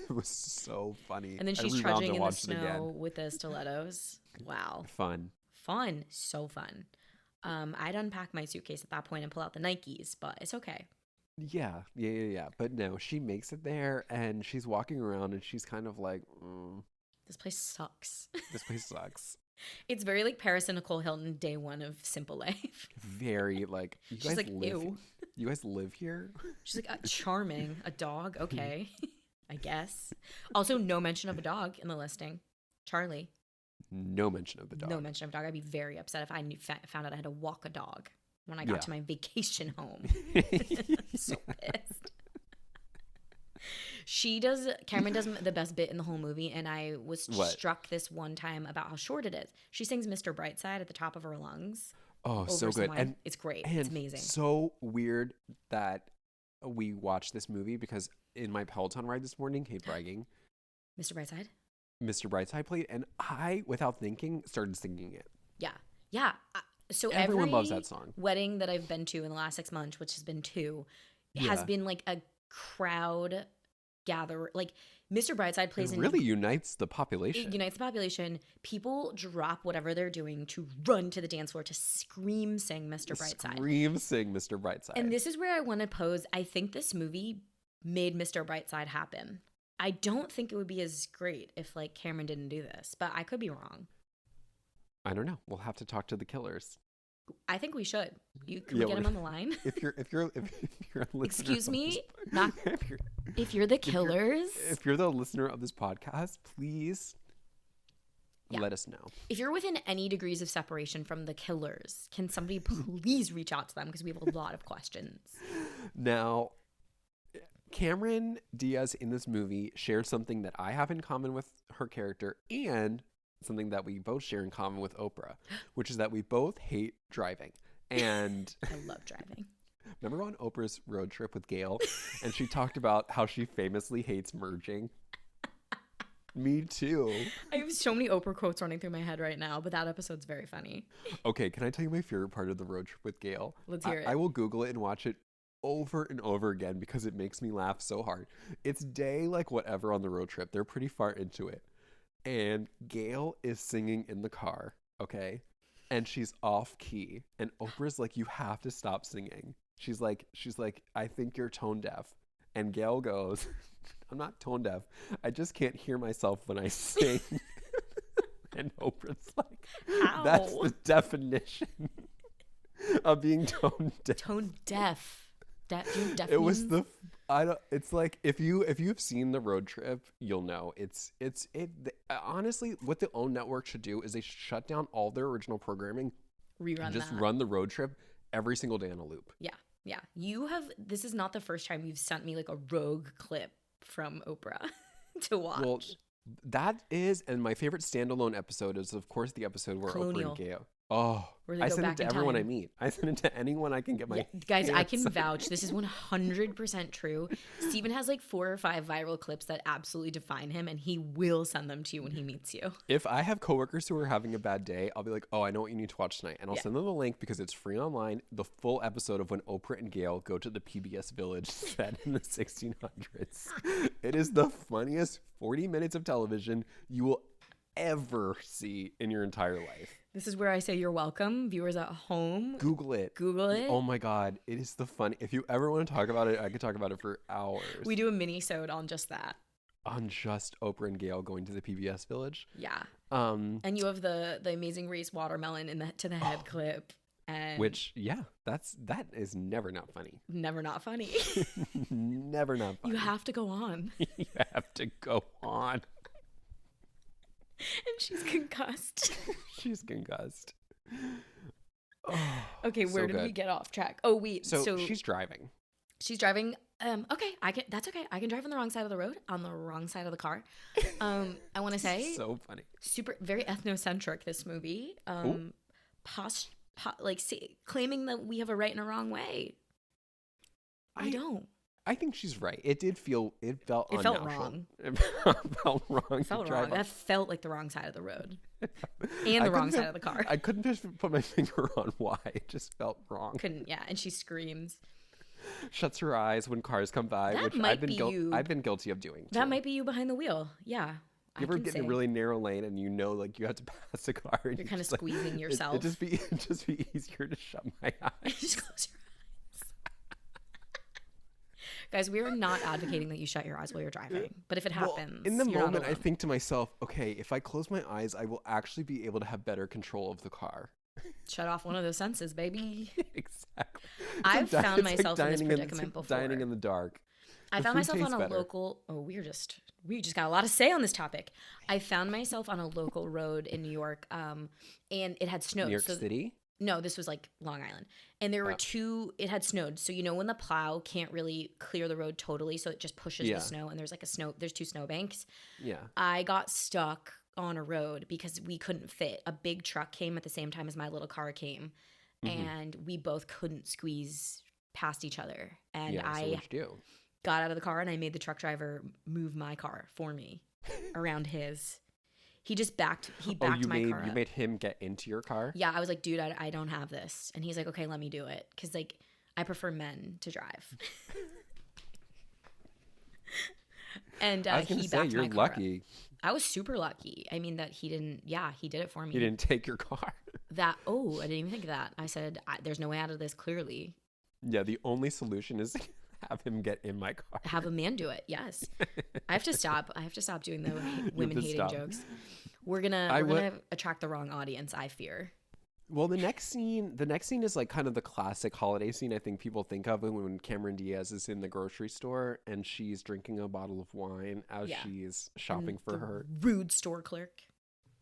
it was so funny. And then I she's rewound trudging to in the watch it again. snow with the stilettos. Wow. Fun. Fun. So fun. I'd unpack my suitcase at that point and pull out the Nikes, but it's okay. Yeah. But no, she makes it there, and she's walking around, and she's kind of like, This place sucks. this place sucks. It's very like Paris and Nicole Hilton day one of Simple Life. Very like, you She's guys like, live. ew. You guys live here? She's like, charming. A dog? Okay. I guess. Also, no mention of a dog in the listing. Charlie. No mention of the dog. No mention of a dog. I'd be very upset if I found out I had to walk a dog when I got Yeah. to my vacation home. So pissed. Cameron does the best bit in the whole movie, and I was What? struck this one time about how short it is. She sings Mr. Brightside at the top of her lungs. Oh, so over some good. wine. And It's great. and It's amazing. so weird that we watched this movie, because in my Peloton ride this morning, hate bragging, Mr. Brightside? Mr. Brightside played, and I, without thinking, started singing it. Yeah. Yeah. So Everyone loves every that song. wedding that I've been to in the last 6 months, which has been 2, has Yeah. been like a crowd gather. Like Mr. Brightside plays It in really unites the population. it unites the population. People drop whatever they're doing to run to the dance floor to scream sing Mr. Brightside. Scream sing Mr. Brightside. And this is where I want to pose. I think this movie made Mr. Brightside happen. I don't think it would be as great if like Cameron didn't do this, but I could be wrong. I don't know. We'll have to talk to the killers. I think we should. Can we get him on the line? If you're a listener, Excuse me, if you're the killers. If you're the listener of this podcast, please let us know. If you're within any degrees of separation from the killers, can somebody please reach out to them, because we have a lot of questions. Now, Cameron Diaz in this movie shares something that I have in common with her character, and something that we both share in common with Oprah, which is that we both hate driving. And I love driving. Remember on Oprah's road trip with Gail, and she talked about how she famously hates merging? Me too. I have so many Oprah quotes running through my head right now, but that episode's very funny. Okay, can I tell you my favorite part of the road trip with Gail? Let's hear it. I will Google it and watch it over and over again because it makes me laugh so hard. It's day like whatever on the road trip. They're pretty far into it. And Gail is singing in the car, okay? And she's off key. And Oprah's like, you have to stop singing. She's like, I think you're tone deaf. And Gail goes, I'm not tone deaf. I just can't hear myself when I sing. And Oprah's like, how? That's the definition of being tone deaf. Tone deaf. It was it's like if you've seen the road trip, you'll know honestly what the OWN network should do is they should shut down all their original programming, run the road trip every single day on a loop. Yeah. This is not the first time you've sent me like a rogue clip from Oprah to watch. Well, that is, and my favorite standalone episode is of course the episode where Colonial. Oprah and Gail. Oh, I send it to everyone I meet. I send it to anyone I can get my guys, I can vouch. This is 100% true. Steven has like 4 or 5 viral clips that absolutely define him, and he will send them to you when he meets you. If I have coworkers who are having a bad day, I'll be like, oh, I know what you need to watch tonight. And I'll send them the link because it's free online. The full episode of when Oprah and Gail go to the PBS village set in the 1600s. It is the funniest 40 minutes of television you will ever see in your entire life. This is where I say you're welcome. Viewers at home, Google it. Oh my God. It is the fun. If you ever want to talk about it, I could talk about it for hours. We do a mini-sode on just that. On just Oprah and Gail going to the PBS village. Yeah. And you have the Amazing Race watermelon to the head clip. And which, that is never not funny. Never not funny. Never not funny. You have to go on. You have to go on. And she's concussed. She's concussed. Oh, okay, where did we get off track? Oh, wait. So she's driving. She's driving. Okay, that's okay. I can drive on the wrong side of the road, on the wrong side of the car. I want to say so funny. Very ethnocentric, this movie. Claiming that we have a right and a wrong way. I don't. I think she's right. It felt unnatural. Felt wrong. It felt wrong. It felt wrong. That felt like the wrong side of the road. And the wrong side of the car. I couldn't just put my finger on why. It just felt wrong. And she screams. Shuts her eyes when cars come by, which I've been guilty of doing too. That might be you behind the wheel. Yeah. You ever get in a really narrow lane and you know like you have to pass a car and you're kind of squeezing yourself. It'd just be easier to shut my eyes. Just close your eyes. Guys, we are not advocating that you shut your eyes while you're driving, but if it happens, in the moment I think to myself, okay, if I close my eyes, I will actually be able to have better control of the car. Shut off one of those senses, baby. Exactly. I've found myself in this predicament before. Dining in the dark. I found myself on a local. Oh, we just got a lot to say on this topic. I found myself on a local road in New York, and it had snowed. New York City? No, this was like Long Island. And there were it had snowed. So, when the plow can't really clear the road totally, so it just pushes the snow, and there's 2 snowbanks. Yeah. I got stuck on a road because we couldn't fit. A big truck came at the same time as my little car came, and we both couldn't squeeze past each other. And I got out of the car and I made the truck driver move my car for me around his. He just backed my car up. You made him get into your car? Yeah, I was like, dude, I don't have this. And he's like, okay, let me do it. Because, like, I prefer men to drive. And he backed my car lucky. Up. I was super lucky. I mean, that he did it for me. He didn't take your car. I didn't even think of that. I said, there's no way out of this, clearly. Yeah, the only solution is have him get in my car. Have a man do it. Yes. I have to stop doing the women hating jokes. We're gonna attract the wrong audience, I fear. Well, the next scene is like kind of the classic holiday scene I think people think of when Cameron Diaz is in the grocery store and she's drinking a bottle of wine as she's shopping for her rude store clerk.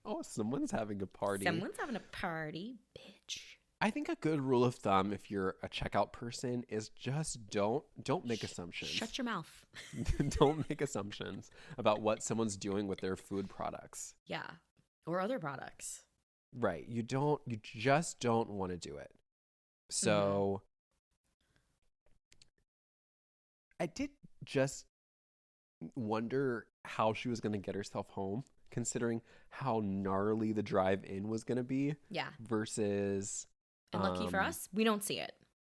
Oh, someone's having a party. Someone's having a party, bitch. I think a good rule of thumb if you're a checkout person is just don't make assumptions. Shut your mouth. Don't make assumptions about what someone's doing with their food products. Yeah. Or other products. Right. You just don't want to do it. So I did just wonder how she was going to get herself home, considering how gnarly the drive in was going to be. Yeah. Versus. And lucky for us, we don't see it.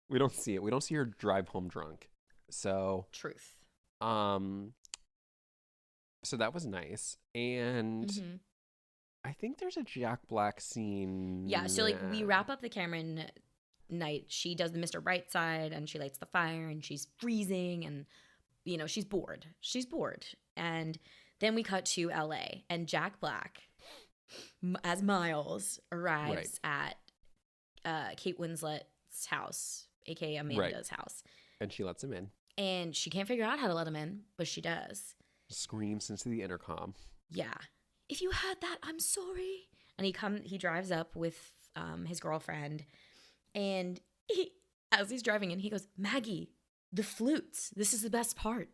We don't see it. We don't see her drive home drunk. So. Truth. So that was nice. And. I think there's a Jack Black scene. Yeah, so like we wrap up the Cameron night. She does the Mr. Brightside and she lights the fire and she's freezing and, you know, she's bored. She's bored. And then we cut to LA and Jack Black, as Miles, arrives at Kate Winslet's house, aka Amanda's house. And she lets him in. And she can't figure out how to let him in, but she does. Screams into the intercom. Yeah. If you heard that, I'm sorry. And he drives up with his girlfriend, and as he's driving in, he goes, Maggie, the flutes. This is the best part.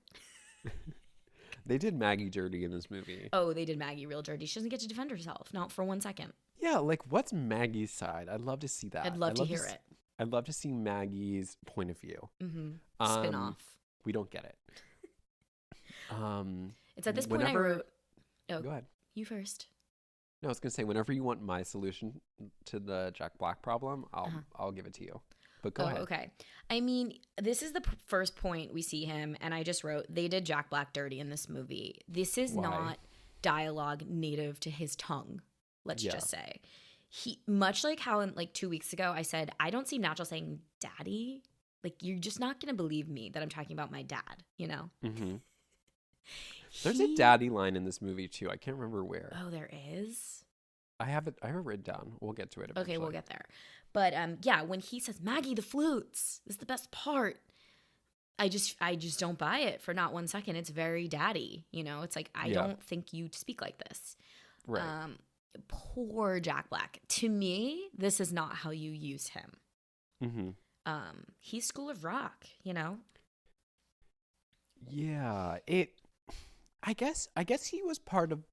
They did Maggie dirty in this movie. Oh, they did Maggie real dirty. She doesn't get to defend herself, not for 1 second. Yeah, like what's Maggie's side? I'd love to see that. I'd love to hear it. I'd love to see Maggie's point of view. Spin off. We don't get it. It's at this point I wrote. Oh, go ahead. You first. No, I was gonna say whenever you want my solution to the Jack Black problem, I'll give it to you. But go ahead. Okay. I mean, this is the first point we see him, and I just wrote they did Jack Black dirty in this movie. This is not dialogue native to his tongue. Let's just say he much like how in like 2 weeks ago I said I don't see Natural saying daddy. Like you're just not gonna believe me that I'm talking about my dad. You know. Mm-hmm. There's a daddy line in this movie too. I can't remember where. Oh, there is? I have it written down. We'll get to it eventually. Okay, we'll get there. But yeah, when he says, Maggie, the flutes, this is the best part. I just don't buy it for not 1 second. It's very daddy. You know, it's like, I don't think you speak like this. Right. Poor Jack Black. To me, this is not how you use him. Mm-hmm. He's School of Rock, you know? Yeah, I guess he was part of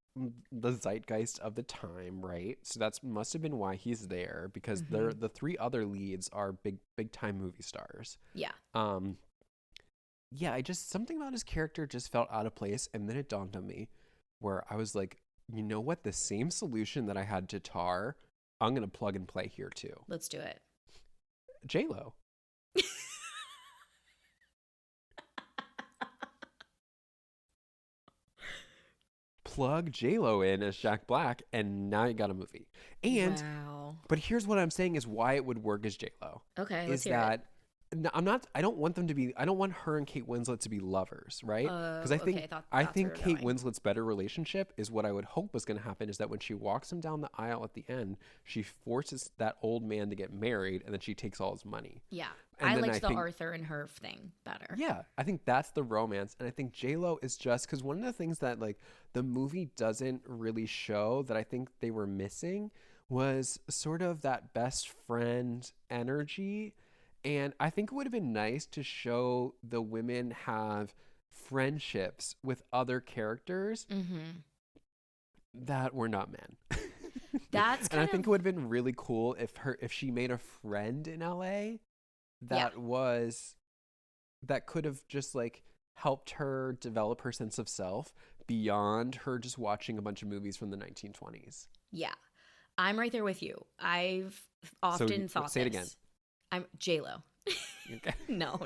the zeitgeist of the time, right? So that's must have been why he's there because the three other leads are big time movie stars. Yeah. Yeah, I just something about his character just felt out of place, and then it dawned on me where I was like, you know what? The same solution that I had to Tar, I'm gonna plug and play here too. Let's do it. J-Lo. Plug J-Lo in as Jack Black, and now you got a movie. And but here's what I'm saying is why it would work as J-Lo. Okay, let's hear it. I don't want her and Kate Winslet to be lovers, right? Because I think Kate Winslet's better relationship is what I would hope was going to happen is that when she walks him down the aisle at the end, she forces that old man to get married, and then she takes all his money. Yeah. I liked the Arthur and her thing better. Yeah, I think that's the romance, and I think J-Lo is just because one of the things that like the movie doesn't really show that I think they were missing was sort of that best friend energy. And I think it would have been nice to show the women have friendships with other characters that were not men. And I think it would have been really cool if she made a friend in LA that could have just like helped her develop her sense of self beyond her just watching a bunch of movies from the 1920s. Yeah. I'm right there with you. I've often thought say it again. I'm J-Lo. Okay. No.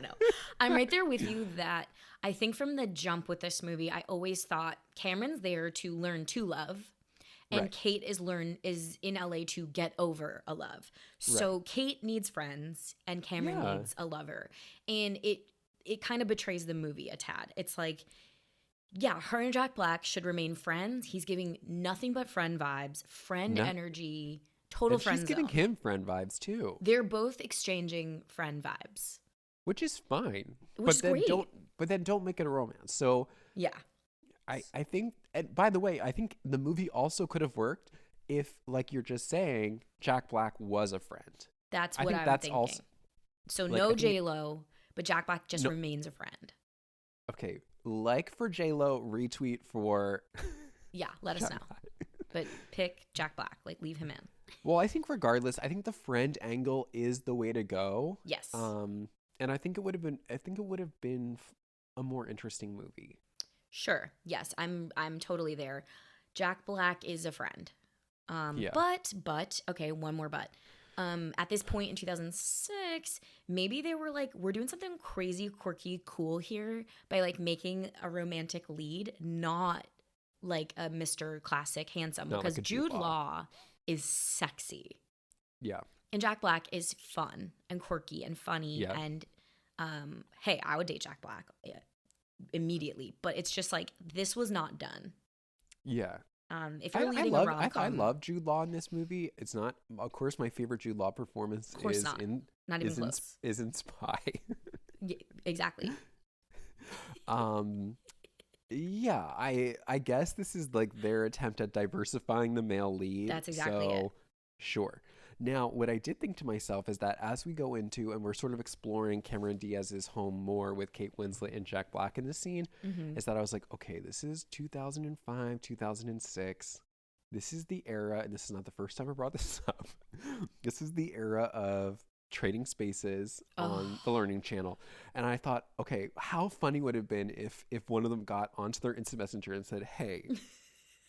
I'm right there with you that I think from the jump with this movie, I always thought Cameron's there to learn to love. And Kate is in LA to get over a love. So Kate needs friends and Cameron needs a lover. And it kind of betrays the movie a tad. It's like Yeah, her and Jack Black should remain friends. He's giving nothing but friend vibes, friend No, energy, total and she's friend giving zone. him friend vibes too, They're both exchanging friend vibes, which is fine. which But is then great. don't make it a romance. So Yeah, I think, and by the way, I think the movie also could have worked if, like you're just saying, Jack Black was a friend. that's I what think I'm that's thinking. also So like I no think J-Lo, but Jack Black just no. remains a friend. Okay, like for J Lo, retweet for Yeah, let us Jack know. Black. But pick Jack Black, like leave him in. Well, I think regardless, I think the friend angle is the way to go. Yes. And I think it would have been. I think it would have been a more interesting movie. Sure. Yes, I'm totally there. Jack Black is a friend. Yeah. But okay, one more but. At this point in 2006, maybe they were like, we're doing something crazy, quirky, cool here by like making a romantic lead, not like a Mr. Classic handsome, Not because like a Jude Jude Law. Law is sexy Yeah. and Jack Black is fun and quirky and funny Yeah. and hey, I would date Jack Black immediately, but it's just like this was not done. Yeah. If you're leading a I rom-com, love Jude Law in this movie. It's not, of course, my favorite Jude Law performance of course is not. in Not even close. is in Spy. Exactly. um, yeah, I guess this is like their attempt at diversifying the male lead. That's exactly it. So, sure. Now, what I did think to myself is that as we go into and we're sort of exploring Cameron Diaz's home more with Kate Winslet and Jack Black in the scene, is that I was like, okay, this is 2005, 2006. This is the era, and this is not the first time I brought this up. This is the era of trading spaces on the Learning Channel. And I thought, okay, how funny would it have been if one of them got onto their instant messenger and said, hey,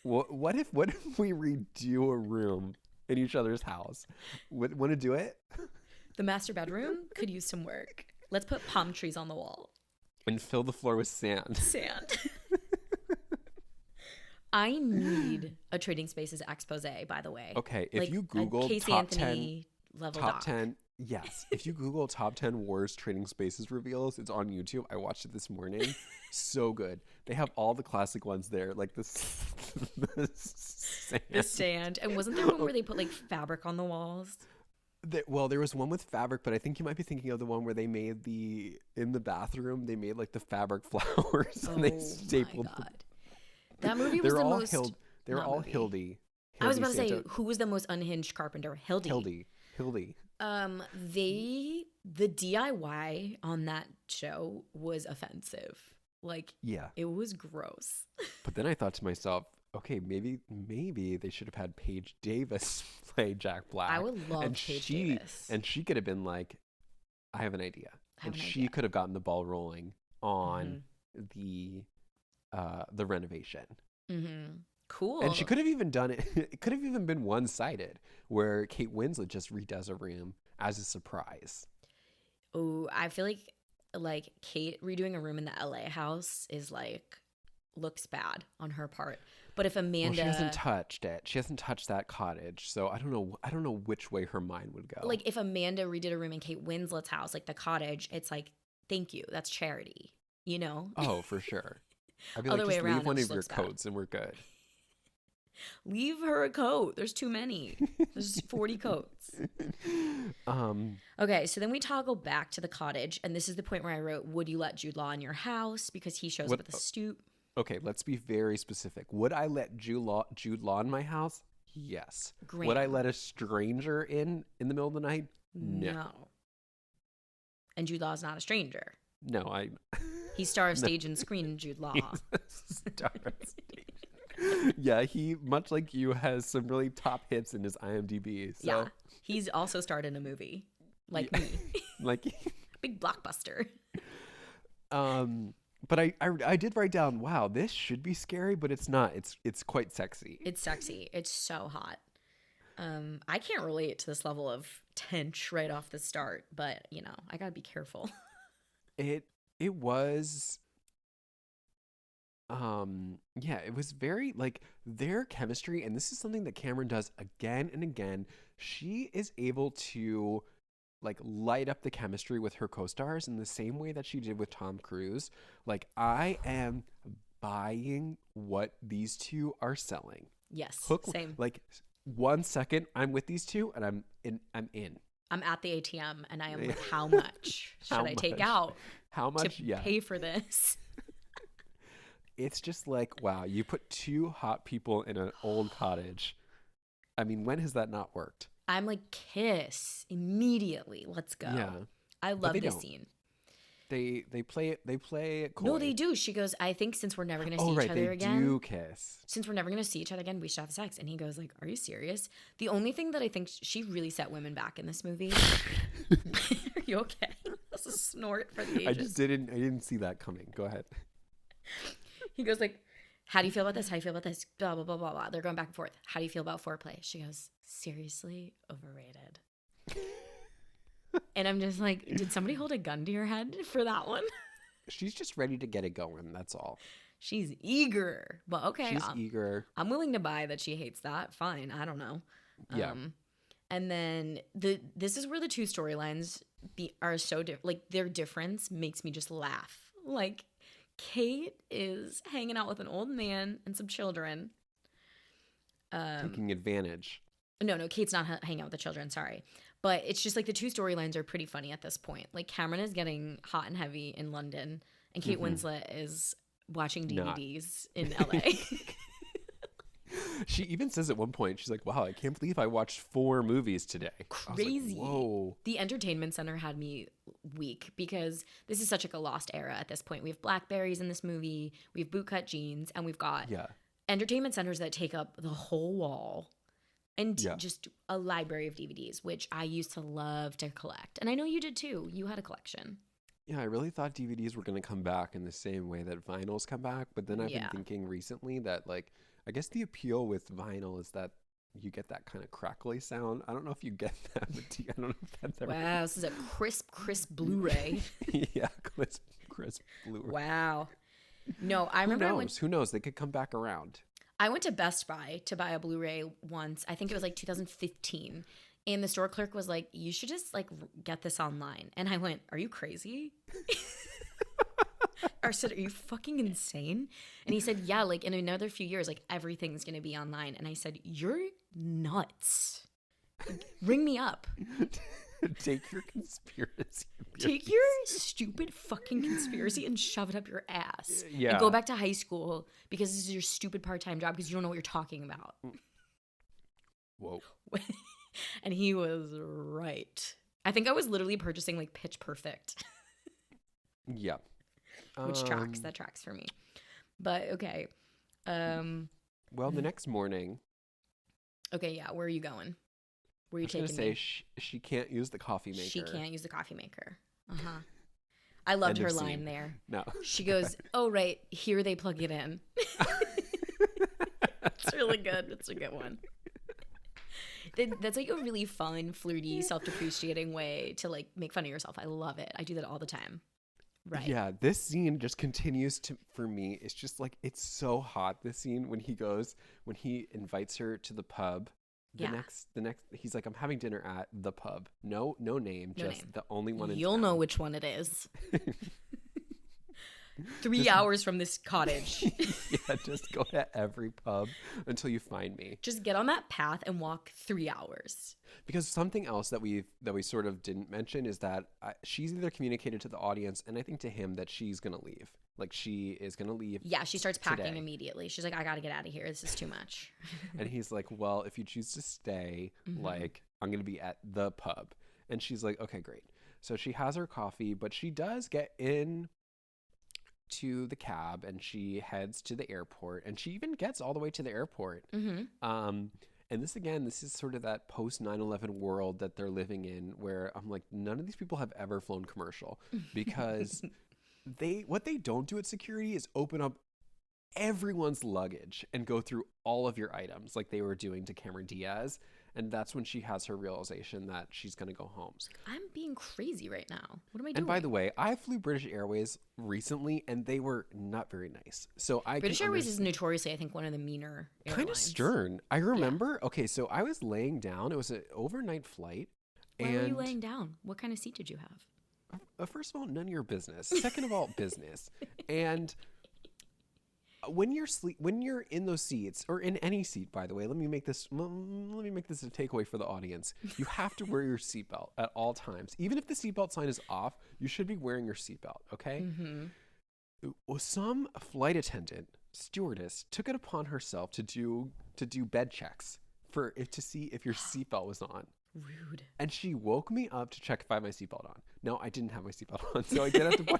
what if we redo a room in each other's house? Want to do it? The master bedroom could use some work. Let's put palm trees on the wall. And fill the floor with sand. Sand. I need a Trading Spaces expose, by the way. Okay, if like you a Google Casey top Anthony 10, level top doc. 10, yes. If you Google top 10 worst Trading Spaces reveals, it's on YouTube. I watched it this morning. So good. They have all the classic ones there, like the sand. The sand. And wasn't there one where they put like fabric on the walls? Well, there was one with fabric, but I think you might be thinking of the one where they made in the bathroom, they made like the fabric flowers and they stapled my them. God. That movie was the most... They were not all movie. Hildy. I was about to say, Santo. who was the most unhinged carpenter? Hildy. Hildy. The DIY on that show was offensive. Like, Yeah. it was gross. But then I thought to myself, okay, maybe they should have had Paige Davis play Jack Black. I would love Paige Davis. And she could have been like, I have an idea. She could have gotten the ball rolling on the renovation. Mm-hmm. Cool. And she could have even done it. It could have even been one-sided, where Kate Winslet just redoes a room as a surprise. Oh, I feel like Kate redoing a room in the LA house is like looks bad on her part. But if Amanda, she hasn't touched it. She hasn't touched that cottage, so I don't know. I don't know which way her mind would go. like if Amanda redid a room in Kate Winslet's house, like the cottage, it's like thank you, that's charity. You know? Oh, for sure. I'd be Other like, way just around, leave it one just of your looks bad. coats and we're good. Leave her a coat. There's too many. There's 40 coats. Okay, so then we toggle back to the cottage, and this is the point where I wrote, would you let Jude Law in your house? Because he shows up at the stoop. Okay, let's be very specific. Would I let Jude Law in my house? Yes. Graham. Would I let a stranger in the middle of the night? No. And Jude Law's not a stranger. No, I... He's star of stage and screen, Jude Law. Star of stage. Yeah, he, much like you, has some really top hits in his IMDb. So. Yeah, he's also starred in a movie, like me. Like big blockbuster. But I did write down, wow, this should be scary, but it's not. It's quite sexy. It's sexy. It's so hot. I can't relate to this level of tension right off the start, but you know, I gotta be careful. It was. Yeah, it was very like their chemistry, and this is something that Cameron does again and again. She is able to like light up the chemistry with her co-stars in the same way that she did with Tom Cruise. Like I am buying what these two are selling. Yes, same. Like 1 second I'm with these two and I'm in. I'm at the ATM and I am like, how much should I take out How much? to pay for this? It's just like, wow, you put two hot people in an old cottage. I mean, when has that not worked? I'm like, kiss immediately. Let's go. Yeah. I love this scene. They play it coy. No, they do. She goes, I think since we're never going to see each other again. They do kiss. Since we're never going to see each other again, we should have sex. And he goes like, are you serious? The only thing that I think she really set women back in this movie. Are you okay? That's a snort for the ages. I didn't see that coming. Go ahead. He goes like, how do you feel about this? How do you feel about this? Blah, blah, blah, blah, blah. They're going back and forth. How do you feel about foreplay? She goes, seriously overrated. And I'm just like, did somebody hold a gun to your head for that one? She's just ready to get it going. That's all. She's eager. But okay. She's eager. I'm willing to buy that she hates that. Fine. I don't know. Yeah. And then this is where the two storylines are so different. Like their difference makes me just laugh. Like Kate is hanging out with an old man and some children. Taking advantage. No, Kate's not hanging out with the children. Sorry. But it's just like the two storylines are pretty funny at this point. Like Cameron is getting hot and heavy in London, and Kate Winslet is watching DVDs in LA. She even says at one point, she's like, wow, I can't believe I watched 4 movies today. Crazy. Like, whoa. The entertainment center had me weak because this is such like a lost era at this point. We have Blackberries in this movie, we have bootcut jeans, and we've got entertainment centers that take up the whole wall. And just a library of DVDs, which I used to love to collect. And I know you did too. You had a collection. Yeah, I really thought DVDs were going to come back in the same way that vinyls come back. But then I've been thinking recently that, like, I guess the appeal with vinyl is that you get that kind of crackly sound. I don't know if you get that, but I don't know if that's ever... Wow, this is a crisp Blu-ray. Yeah, crisp Blu-ray. Wow. No, I remember... Who knows? They could come back around. I went to Best Buy to buy a Blu-ray once. I think it was like 2015. And the store clerk was like, you should just like get this online. And I went, are you crazy? I said, are you fucking insane? And he said, yeah, like in another few years, like everything's going to be online. And I said, you're nuts. Ring me up. Take your conspiracy. Take your stupid fucking conspiracy and shove it up your ass. Yeah. And go back to high school because this is your stupid part-time job because you don't know what you're talking about. Whoa. And he was right. I think I was literally purchasing like Pitch Perfect. Yeah. Which tracks. That tracks for me. But okay. Well, the next morning. Okay, yeah. Where are you going? Where are you taking me? I was going to say she can't use the coffee maker. She can't use the coffee maker. Uh-huh. I loved her line there. No. She goes, oh, right. Here they plug it in. It's really good. It's a good one. That's like a really fun, flirty, self-depreciating way to like make fun of yourself. I love it. I do that all the time. Right. Yeah, this scene just continues for me. It's just like, it's so hot, this scene when he invites her to the pub. The next he's like, I'm having dinner at the pub. No name, the only one in You'll town. know which one it is. 3 hours from this cottage. Yeah, just go to every pub until you find me. Just get on that path and walk 3 hours. Because something else that we sort of didn't mention is that she's either communicated to the audience and I think to him that she's gonna leave. Like she is gonna leave. Yeah, she starts packing today. Immediately. She's like, I gotta get out of here. This is too much. And he's like, well, if you choose to stay, like I'm gonna be at the pub. And she's like, okay, great. So she has her coffee, but she does get in to the cab and she heads to the airport, and she even gets all the way to the airport. And this is sort of that post 9/11 world that they're living in, where I'm like, none of these people have ever flown commercial, because what they don't do at security is open up everyone's luggage and go through all of your items like they were doing to Cameron Diaz. And that's when she has her realization that she's going to go home. I'm being crazy right now. What am I doing? And by the way, I flew British Airways recently, and they were not very nice. So British Airways is notoriously, I think, one of the meaner airlines. Kind of stern. I remember. Yeah. Okay, so I was laying down. It was an overnight flight. Why were you laying down? What kind of seat did you have? First of all, none of your business. Second of all, business. And when you're in those seats or in any seat, by the way, let me make this a takeaway for the audience. You have to wear your seatbelt at all times. Even if the seatbelt sign is off, you should be wearing your seatbelt, okay? Well, some flight attendant, stewardess, took it upon herself to do bed checks to see if your seatbelt was on. Rude. And she woke me up to check if I had my seatbelt on. No, I didn't have my seatbelt on, so I did have to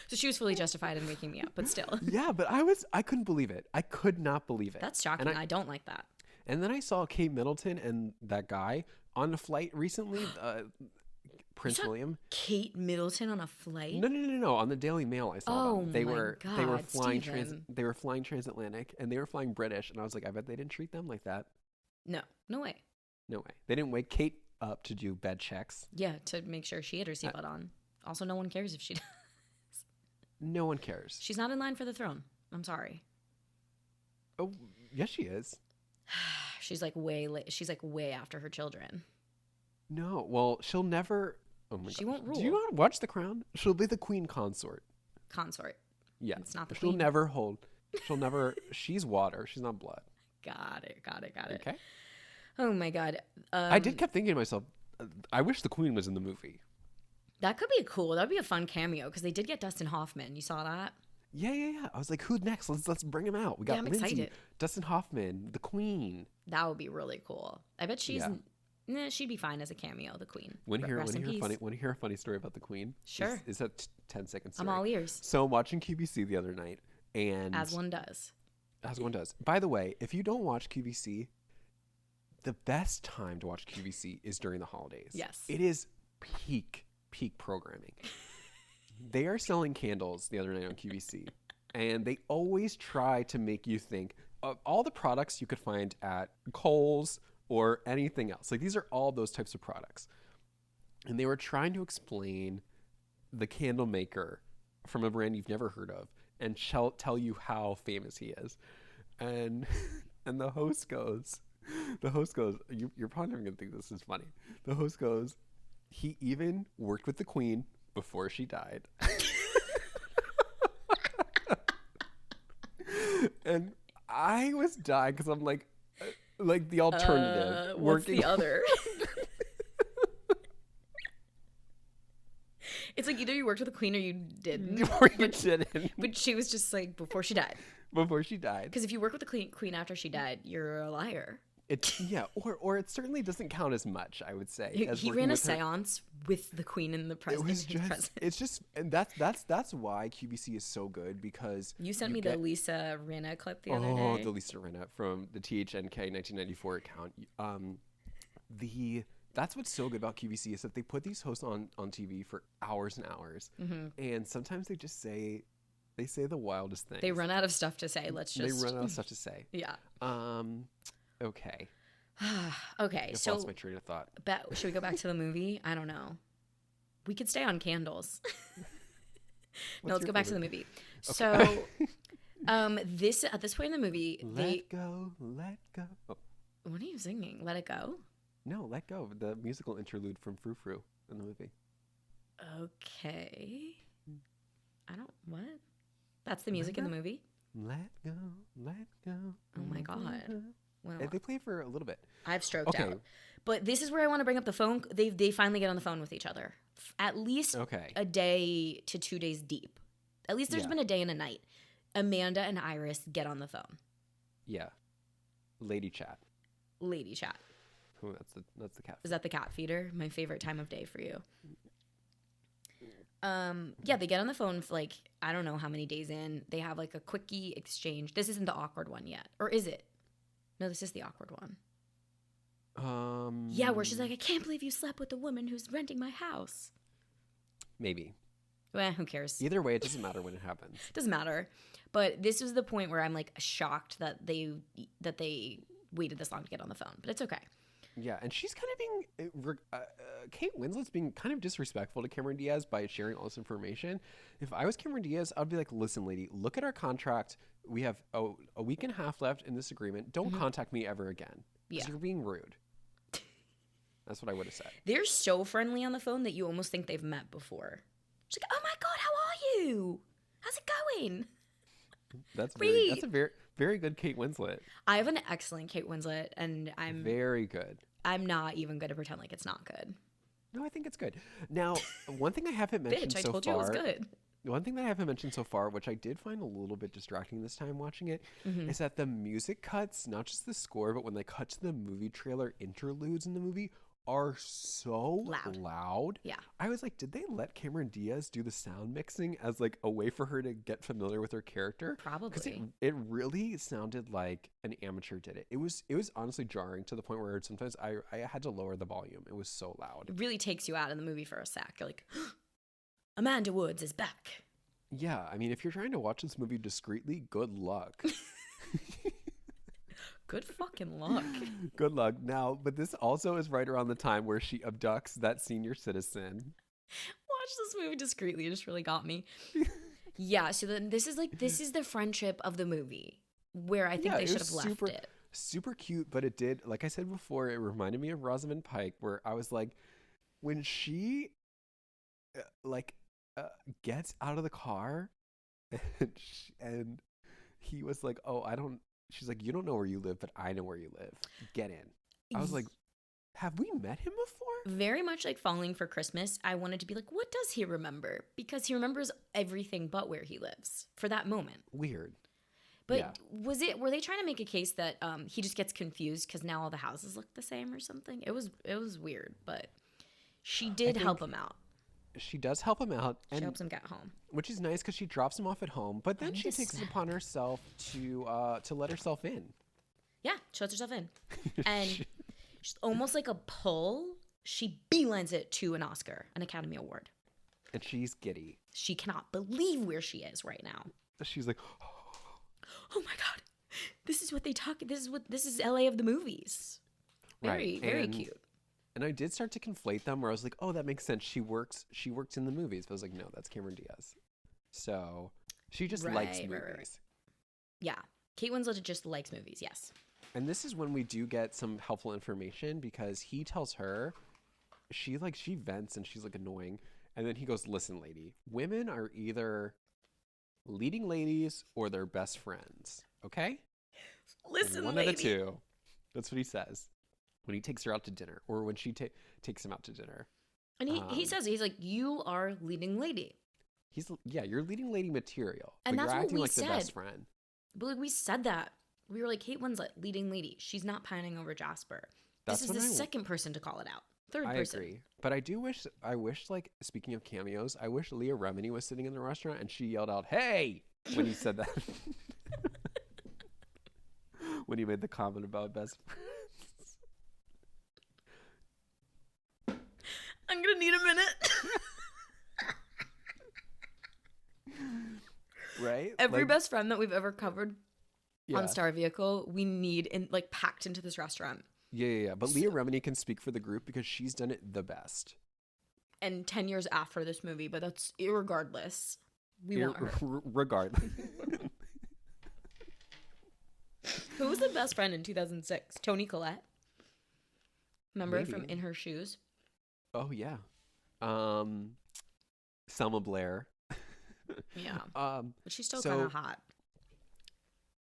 So she was fully justified in waking me up, but still. Yeah, but I couldn't believe it. I could not believe it. That's shocking. I don't like that. And then I saw Kate Middleton and that guy on a flight recently, Prince William. Kate Middleton on a flight? No. On the Daily Mail, I saw them. They were flying Steven. they were flying transatlantic, and they were flying British, and I was like, I bet they didn't treat them like that. No way. No way. They didn't wake Kate up to do bed checks. Yeah, to make sure she had her seatbelt on. Also, no one cares if she does. No one cares. She's not in line for the throne. I'm sorry. Oh, yes, she is. She's like way late. She's like way after her children. No, well, she'll never. Oh my god, she won't rule. Do you not watch The Crown? She'll be the queen consort. Consort. Yeah, it's not the She'll queen. never hold. She'll never. She's water. She's not blood. Got it. Okay. Oh my god. I did kept thinking to myself, I wish the queen was in the movie. That could be cool. That would be a fun cameo because they did get Dustin Hoffman. You saw that? Yeah. I was like, who's next? Let's bring him out. We got I'm Lindsay, excited. Dustin Hoffman, the queen. That would be really cool. I bet she'd be fine as a cameo, the queen. Want to hear a funny story about the queen? Sure. Is that 10 seconds? I'm all ears. So I'm watching QVC the other night, and as one does. By the way, if you don't watch QVC, the best time to watch QVC is during the holidays. Yes. It is peak programming. They are selling candles the other night on QVC, and they always try to make you think of all the products you could find at Kohl's or anything else. Like, these are all those types of products. And they were trying to explain the candle maker from a brand you've never heard of and tell you how famous he is. And the host goes, you're probably never going to think this is funny. The host goes, he even worked with the queen before she died. And I was dying because I'm like the alternative. What's the other? It's like either you worked with the queen or you didn't. Or you didn't. But she was just like before she died. Before she died. Because if you work with the queen after she died, you're a liar. Or it certainly doesn't count as much, I would say. He ran a seance with the queen and the president. And that's why QVC is so good, because you sent me the Lisa Rinna clip the other day. The Lisa Rinna from the THNK 1994 account. That's what's so good about QVC is that they put these hosts on TV for hours and hours, and sometimes they just say the wildest things. They run out of stuff to say. They run out of stuff to say. Yeah. Okay. Okay. I lost my train of thought. Should we go back to the movie? I don't know. We could stay on candles. No, let's go back to the movie. Okay. So, at this point in the movie, let go. Oh. What are you singing? Let It Go? No, Let Go. The musical interlude from Frou Frou in the movie. Okay. What? That's the music in the movie? Let go. Oh my god. Well, they play for a little bit. I've stroked out. But this is where I want to bring up the phone. They finally get on the phone with each other. At least a day to 2 days deep. At least there's been a day and a night. Amanda and Iris get on the phone. Yeah. Lady chat. Oh, that's the cat. Is that the cat feeder? My favorite time of day for you. Yeah, they get on the phone for like, I don't know how many days in. They have like a quickie exchange. This isn't the awkward one yet. Or is it? No, this is the awkward one. Yeah, where she's like, I can't believe you slept with the woman who's renting my house. Maybe. Well, who cares? Either way, it doesn't matter when it happens. Doesn't matter. But this was the point where I'm like shocked that they waited this long to get on the phone. But it's okay. Yeah, and she's kind of being Kate Winslet's being kind of disrespectful to Cameron Diaz by sharing all this information. If I was Cameron Diaz, I'd be like, listen, lady, look at our contract. We have a week and a half left in this agreement. Don't contact me ever again. Because you're being rude. That's what I would have said. They're so friendly on the phone that you almost think they've met before. She's like, oh my God, how are you? How's it going? That's Wait, a very very good Kate Winslet. I have an excellent Kate Winslet, and Very good. I'm not even going to pretend like it's not good. No, I think it's good. Now, one thing I haven't mentioned Bitch, I so told you it was far, good. one thing that I haven't mentioned so far, which I did find a little bit distracting this time watching it, is that the music cuts, not just the score, but when they cut to the movie trailer interludes in the movie, are so loud. Yeah. I was like, did they let Cameron Diaz do the sound mixing as like a way for her to get familiar with her character? Because Probably. it really sounded like an amateur did it. It was honestly jarring to the point where sometimes I had to lower the volume. It was so loud. It really takes you out of the movie for a sec. You're like, Amanda Woods is back. Yeah, I mean, if you're trying to watch this movie discreetly, good luck. Good fucking luck. Good luck. Now, but this also is right around the time where she abducts that senior citizen. Watch this movie discreetly. It just really got me. Yeah, so then this is the friendship of the movie where I think they should have left it. Super cute, but it did, like I said before, it reminded me of Rosamund Pike, where I was like, when she gets out of the car and he was like, oh, I don't, she's like, you don't know where you live, but I know where you live. Get in. I was like, have we met him before? Very much like Falling for Christmas. I wanted to be like, what does he remember? Because he remembers everything but where he lives for that moment. Weird. But yeah. were they trying to make a case that he just gets confused because now all the houses look the same or something? It was weird, but she did help him out. She does help him out. She helps him get home. Which is nice because she drops him off at home, but then she takes it upon herself to let herself in. Yeah, she lets herself in. And she's almost like a pull, she beelines it to an Oscar, an Academy Award. And she's giddy. She cannot believe where she is right now. She's like, oh my God, this is what they talk. This is LA of the movies. Very cute. And I did start to conflate them where I was like, oh, that makes sense. She works in the movies. But I was like, no, that's Cameron Diaz. So she just likes movies. Right. Yeah. Kate Winslet just likes movies, yes. And this is when we do get some helpful information because he tells her, she vents and she's like annoying. And then he goes, listen, lady, women are either leading ladies or their best friends. Okay? Listen, one lady. of the two. That's what he says. When he takes her out to dinner or when she takes him out to dinner. And he says, he's like, you are leading lady. You're leading lady material. And but that's you're what acting we like said. The best friend. But like we said that. We were like, Kate Winslet, leading lady. She's not pining over Jasper. This is the second person to call it out. Third person. I agree. But I wish like, speaking of cameos, I wish Leah Remini was sitting in the restaurant and she yelled out, hey, when he said that. When he made the comment about best friends. I'm going to need a minute. Right? Every best friend that we've ever covered on Star Vehicle, we need packed into this restaurant. Yeah. But Leah Remini can speak for the group because she's done it the best. And 10 years after this movie, but that's irregardless. We want her. Regardless. Who was the best friend in 2006? Toni Collette. Remember Maybe. from In Her Shoes? Oh, yeah. Selma Blair. Yeah. But she's still kind of hot.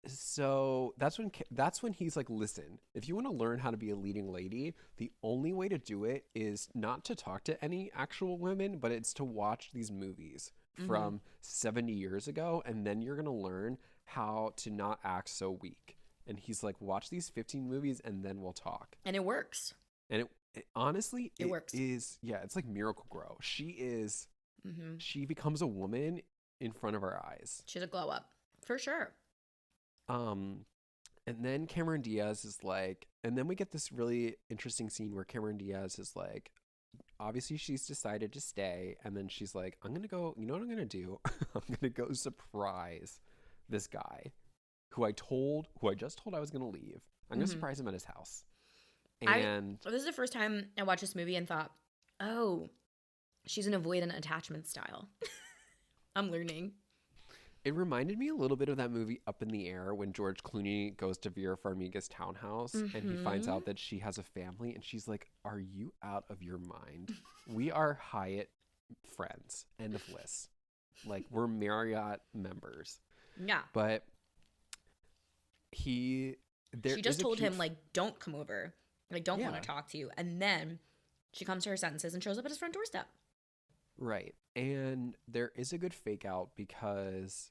So that's when he's like, listen, if you want to learn how to be a leading lady, the only way to do it is not to talk to any actual women, but it's to watch these movies from 70 years ago. And then you're going to learn how to not act so weak. And he's like, watch these 15 movies and then we'll talk. And it works. And it honestly, it works. It's like Miracle Grow. She becomes a woman in front of our eyes. She's a glow up for sure. And then Cameron Diaz is like, and then we get this really interesting scene where Cameron Diaz is like, obviously she's decided to stay. And then she's like, I'm going to go, you know what I'm going to do? I'm going to go surprise this guy who I just told I was going to leave. I'm going to surprise him at his house. And this is the first time I watched this movie and thought, oh, she's an avoidant attachment style. I'm learning. It reminded me a little bit of that movie Up in the Air when George Clooney goes to Vera Farmiga's townhouse and he finds out that she has a family and she's like, are you out of your mind? We are Hyatt friends. End of list. Like, we're Marriott members. Yeah. But there She is just a told cute him, like, don't come over. Like, don't want yeah, to talk to you. And then she comes to her sentences and shows up at his front doorstep. right. And there is a good fake out because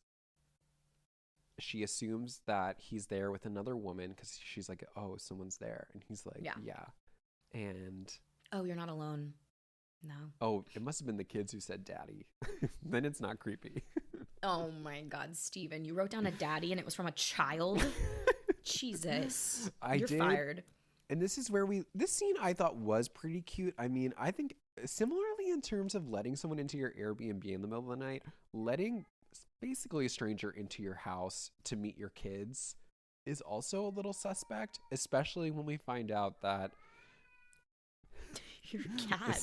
she assumes that he's there with another woman because she's like, oh, someone's there. And he's like, Yeah. yeah. And Oh, you're not alone. No. oh, it must have been the kids who said daddy. Then it's not creepy. Oh my God, Steven. You wrote down a daddy and it was from a child? Jesus. I You're did. fired. And this is where this scene I thought was pretty cute. I mean, I think similarly in terms of letting someone into your Airbnb in the middle of the night, letting basically a stranger into your house to meet your kids is also a little suspect, especially when we find out that Your cat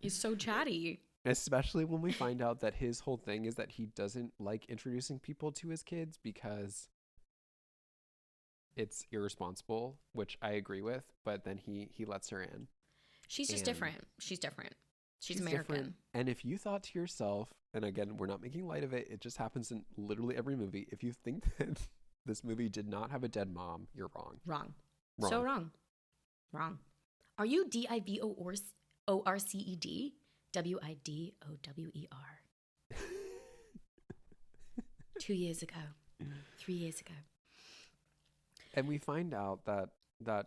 is so chatty. especially when we find out that his whole thing is that he doesn't like introducing people to his kids because it's irresponsible, which I agree with, but then he lets her in. She's just And different. She's different. She's American. different. And if you thought to yourself, and again, we're not making light of it, it just happens in literally every movie. If you think that this movie did not have a dead mom, you're wrong. Wrong. Wrong. So wrong. Wrong. Are you DIVORCED? WIDOWER. 2 years ago. 3 years ago. And we find out that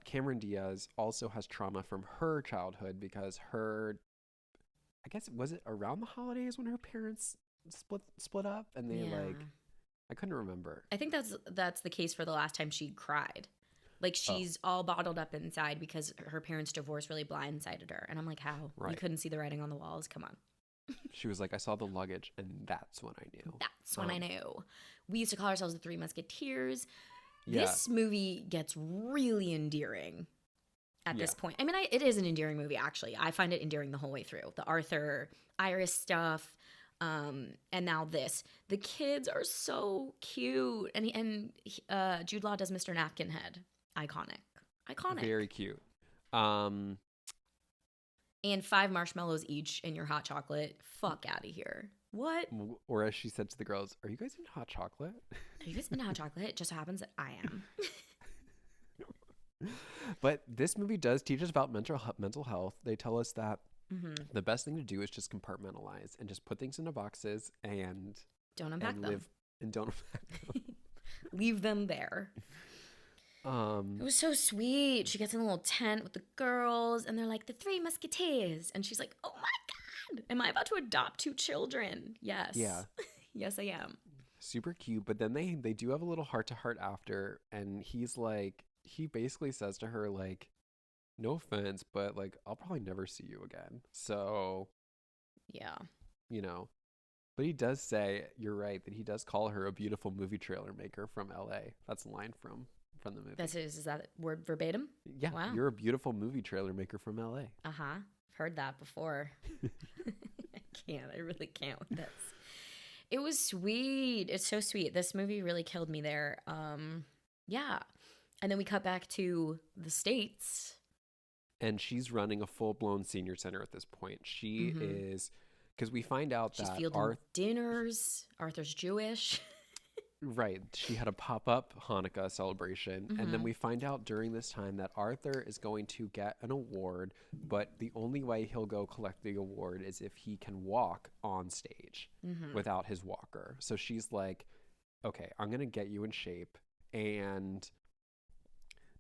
Cameron Diaz also has trauma from her childhood because I guess, was it around the holidays when her parents split up and they I couldn't remember. I think that's the case for the last time she cried. Like, she's all bottled up inside because her parents' divorce really blindsided her. And I'm like, how? Right. You couldn't see the writing on the walls? Come on. She was like, I saw the luggage and that's when I knew. That's when I knew. We used to call ourselves the Three Musketeers. Yeah. This movie gets really endearing at this point. I mean, it is an endearing movie, actually. I find it endearing the whole way through. The Arthur, Iris stuff, and now this. The kids are so cute. And Jude Law does Mr. Napkin Head. Iconic. Very cute. And 5 marshmallows each in your hot chocolate. Fuck out of here. What? Or as she said to the girls, are you guys into hot chocolate? Are you guys into hot chocolate? It just so happens that I am. But this movie does teach us about mental health. They tell us that the best thing to do is just compartmentalize and just put things into boxes and don't unpack them. Don't unpack them. Leave them there. It was so sweet. She gets in a little tent with the girls, and they're like, the Three Musketeers. And she's like, oh my God, am I about to adopt 2 children? Yes. Yeah. Yes, I am. Super cute. But then they do have a little heart-to-heart after, and he basically says to her, like, no offense, but, like, I'll probably never see you again. So, yeah. you know. But he does say, you're right, that he does call her a beautiful movie trailer maker from LA. That's a line from the movie. Is that word verbatim? Yeah. Wow. You're a beautiful movie trailer maker from LA. Uh-huh. I've heard that before. I really can't with this. It was sweet. It's so sweet. This movie really killed me there. Yeah. And then we cut back to the States. And she's running a full-blown senior center at this point. She is, because we find out she's that fielding dinners. Arthur's Jewish. Right. She had a pop-up Hanukkah celebration. And then we find out during this time that Arthur is going to get an award, but the only way he'll go collect the award is if he can walk on stage without his walker. So she's like, okay, I'm going to get you in shape. And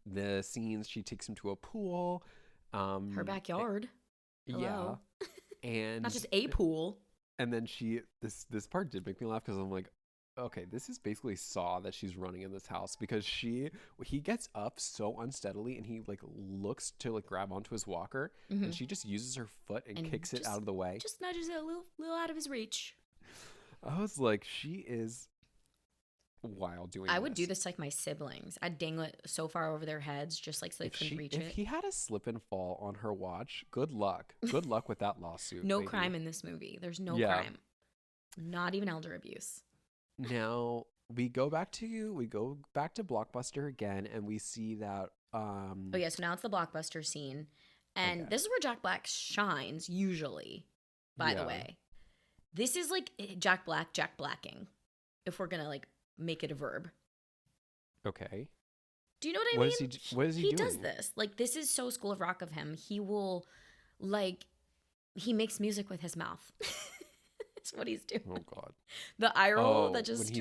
the scenes, she takes him to a pool. Her backyard. Yeah. And not just a pool. And then this part did make me laugh because I'm like, okay, this is basically Saw that she's running in this house because he gets up so unsteadily and he like looks to like grab onto his walker and she just uses her foot and kicks it out of the way. Just nudges it a little out of his reach. I was like, she is wild doing I would do this to like my siblings. I'd dangle it so far over their heads just like so they couldn't reach it. If he had a slip and fall on her watch, good luck. Good luck with that lawsuit. No baby. crime in this movie. There's no crime. Not even elder abuse. Now we go back to Blockbuster again, and we see that. Oh yeah, so now it's the Blockbuster scene, and this is where Jack Black shines. Usually, by the way, this is like Jack Blacking. If we're gonna like make it a verb. Okay. Do you know what I mean? What is he He doing? does this. Like, this is so School of Rock of him. He will, like, he makes music with his mouth. That's what he's doing. Oh God. The eye roll Oh, that just when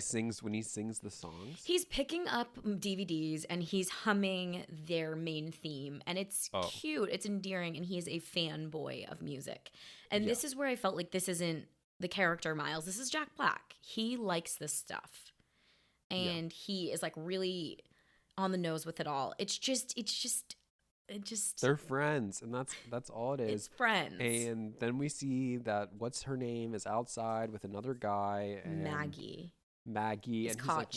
he sings the songs. he's picking up DVDs and he's humming their main theme, and it's cute, it's endearing, and he is a fanboy of music. And this is where I felt like this isn't the character Miles. This is Jack Black. He likes this stuff, and he is like really on the nose with it all. It's just They're friends, and that's all it is. It's friends. And then we see that what's her name is outside with another guy, and Maggie, and he's like,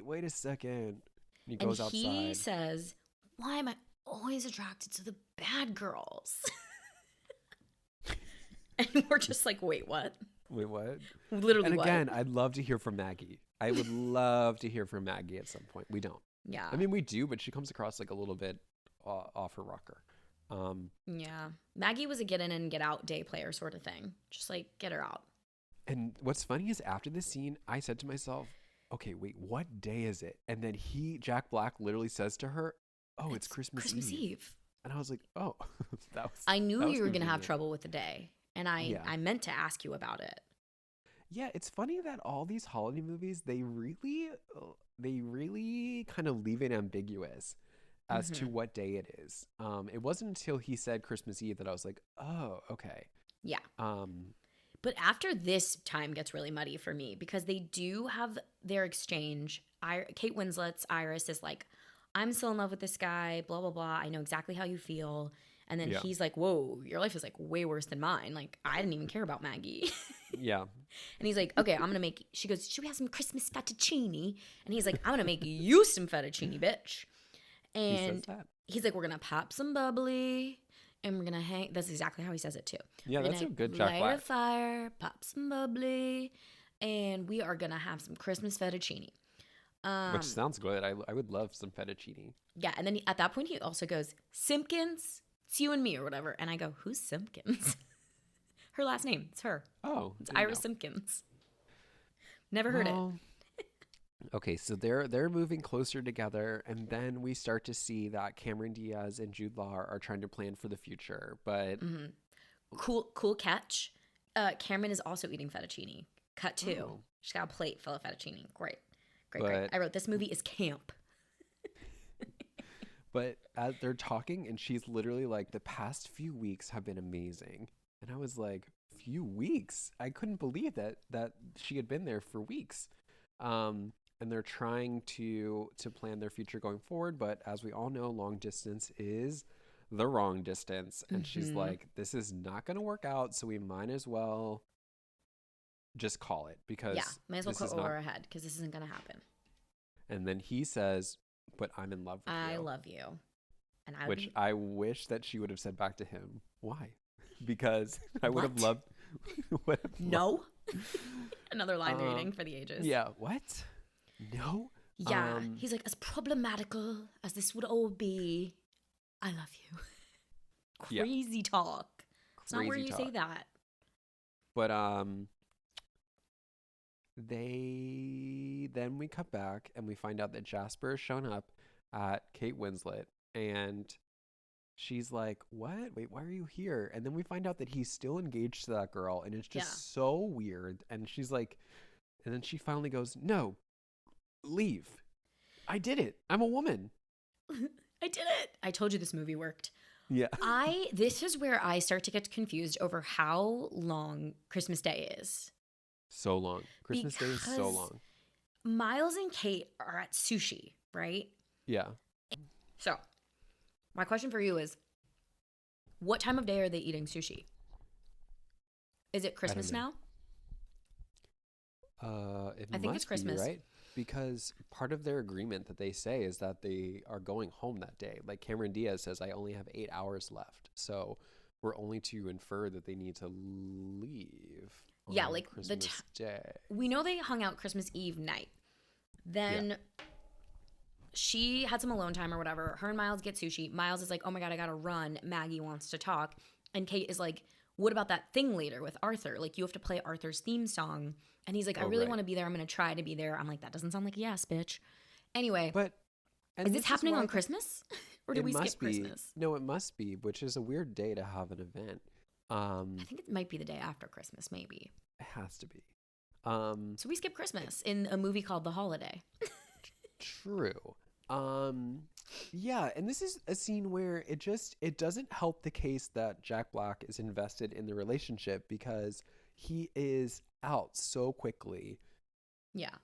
wait a second. And he goes outside. He says, "Why am I always attracted to the bad girls?" And we're just like, wait, what? Wait, what? Literally, and what? again, I'd love to hear from Maggie. I would love to hear from Maggie at some point. We don't. Yeah. I mean, we do, but she comes across like a little bit off her rocker. Yeah. Maggie was a get in and get out day player sort of thing. Just like, get her out. And what's funny is after this scene, I said to myself, okay, wait, what day is it? And then Jack Black literally says to her, oh, it's Christmas Eve. And I was like, oh, I knew you were going to have trouble with the day. And I meant to ask you about it. Yeah, it's funny that all these holiday movies, they really kind of leave it ambiguous as to what day it is. It wasn't until he said Christmas Eve that I was like, oh, okay. Yeah. But after this time gets really muddy for me because they do have their exchange. Kate Winslet's Iris is like, I'm still in love with this guy, blah, blah, blah. I know exactly how you feel. And then he's like, whoa, your life is like way worse than mine. Like, I didn't even care about Maggie. Yeah. And he's like, okay, I'm going to make, she goes, should we have some Christmas fettuccine? And he's like, I'm going to make you some fettuccine, bitch. And he's like, we're going to pop some bubbly and we're going to hang. That's exactly how he says it too. Yeah, that's a good Jack Black. Light a fire, pop some bubbly, and we are going to have some Christmas fettuccine. Which sounds good. I would love some fettuccine. Yeah, and then at that point he also goes, Simpkins, it's you and me or whatever. And I go, who's Simpkins? Her last name. It's her. Oh. It's Iris Simpkins. Never heard it. Okay, so they're moving closer together, and then we start to see that Cameron Diaz and Jude Law are trying to plan for the future. But cool catch. Cameron is also eating fettuccine. Cut two. Oh. She's got a plate full of fettuccine. Great. I wrote, this movie is camp. But as they're talking, and she's literally like, the past few weeks have been amazing. And I was like, few weeks? I couldn't believe that she had been there for weeks. And they're trying to plan their future going forward. But as we all know, long distance is the wrong distance. And she's like, this is not going to work out. So we might as well just call it, because might as well quit over our head, because this isn't going to happen. And then he says, but I'm in love with you. I love you. And I wish that she would have said back to him, why? Because I would have loved. No. Another line reading for the ages. Yeah. What? No. Yeah. He's like, as problematical as this would all be, I love you. Crazy talk. It's not where you say that. But then we cut back and we find out that Jasper has shown up at Kate Winslet, and she's like, what? Wait, why are you here? And then we find out that he's still engaged to that girl, and it's just so weird. And she's like, and then she finally goes, no, leave. I did it. I'm a woman. I did it. I told you this movie worked. Yeah. This is where I start to get confused over how long Christmas Day is. So long. Christmas Day is so long. Miles and Kate are at sushi, right? Yeah. So, my question for you is, what time of day are they eating sushi? Is it Christmas now? I think it's Christmas, right? Because part of their agreement that they say is that they are going home that day. Like Cameron Diaz says, I only have 8 hours left. So we're only to infer that they need to leave. Yeah, like Christmas Day. We know they hung out Christmas Eve night. Then she had some alone time or whatever. Her and Miles get sushi. Miles is like, oh my God, I gotta run. Maggie wants to talk. And Kate is like, what about that thing later with Arthur? Like, you have to play Arthur's theme song. And he's like, I Oh, really right. want to be there. I'm going to try to be there. I'm like, that doesn't sound like a yes, bitch. Anyway, But and is this happening why on Christmas? Or did it we skip must be. Christmas? No, it must be, which is a weird day to have an event. I think it might be the day after Christmas, maybe. It has to be. So we skip Christmas in a movie called The Holiday. True. Yeah, and this is a scene where it doesn't help the case that Jack Black is invested in the relationship because he is out so quickly. Yeah.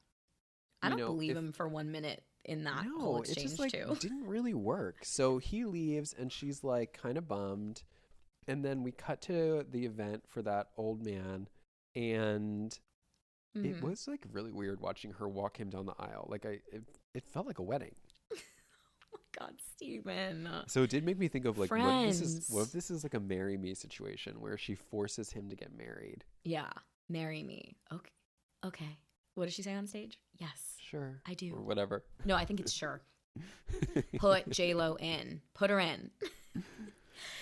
I don't believe him for 1 minute in that whole exchange, it just like too. didn't really work. So he leaves and she's like kind of bummed. And then we cut to the event for that old man, and it was like really weird watching her walk him down the aisle. Like it felt like a wedding. Oh my God, Steven. So it did make me think of like what Friends. if this is like a marry me situation where she forces him to get married. Yeah. Marry me. Okay. Okay. What does she say on stage? Yes. Sure. I do. Or whatever. No, I think it's sure. Put J-Lo in. Put her in.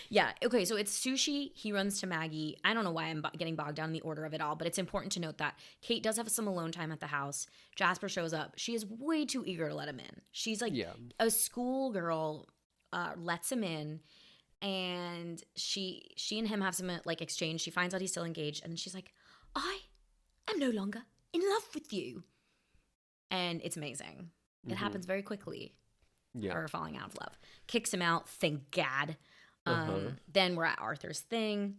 Yeah. Okay. So it's sushi. He runs to Maggie. I don't know why I'm getting bogged down in the order of it all, but it's important to note that Kate does have some alone time at the house. Jasper shows up. She is way too eager to let him in. She's like a schoolgirl, lets him in, and she and him have some like exchange. She finds out he's still engaged, and she's like, I am no longer in love with you. And it's amazing. It happens very quickly. Yeah. Her falling out of love. Kicks him out. Thank God. Then we're at Arthur's thing.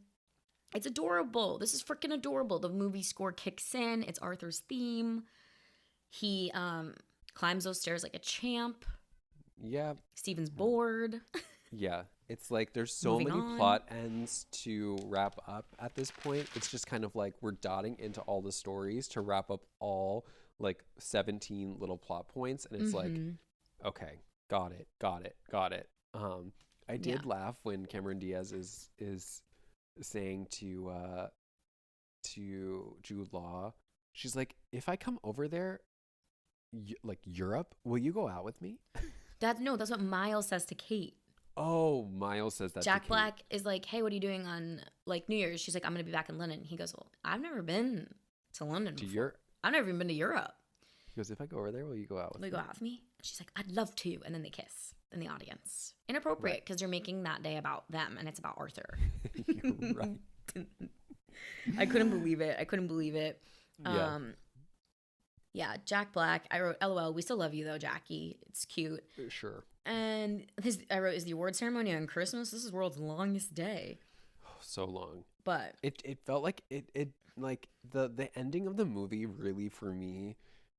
It's adorable. This is freaking adorable. The movie score kicks in. It's Arthur's theme. He climbs those stairs like a champ. Yeah. Steven's bored. Yeah. It's like there's so Moving many on. plot ends to wrap up at this point. It's just kind of like we're dotting into all the stories to wrap up all like 17 little plot points. And it's like, okay, got it. I did laugh when Cameron Diaz is saying to Jude Law, she's like, if I come over there, like Europe, will you go out with me? That's what Miles says to Kate. Oh, Miles says that. Jack to Kate. Black is like, hey, what are you doing on like New Year's? She's like, I'm gonna be back in London. He goes, well, I've never been to London before. Europe. I've never even been to Europe. He goes, if I go over there, will you go out with Will me? you go out with me? And she's like, I'd love to. And then they kiss in the audience. Inappropriate because you're making that day about them and it's about Arthur. You're right. I couldn't believe it. Yeah. Yeah, Jack Black. I wrote, LOL, we still love you though, Jackie. It's cute. Sure. And I wrote, is the award ceremony on Christmas? This is world's longest day. Oh, so long. But it felt like it like the ending of the movie really for me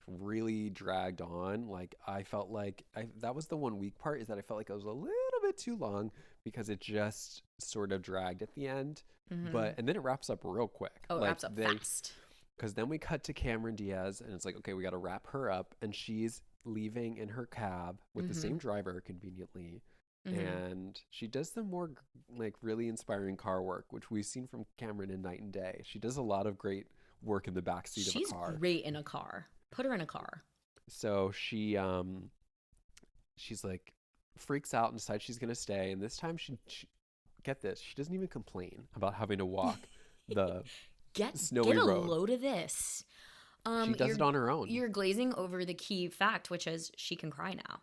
really dragged on. Like I felt like that was the one weak part, is that I felt like it was a little bit too long because it just sort of dragged at the end. But and then it wraps up real quick. Oh, it like, wraps up fast. Because then we cut to Cameron Diaz and it's like, okay, we got to wrap her up, and she's leaving in her cab with the same driver conveniently. And she does some more like really inspiring car work, which we've seen from Cameron in Night and Day. She does a lot of great work in the backseat of a car. She's great in a car. Put her in a car. So she's like freaks out and decides she's gonna stay. And this time she get this, she doesn't even complain about having to walk the snowy get a road. load of this. She does it on her own. You're glazing over the key fact, which is she can cry now.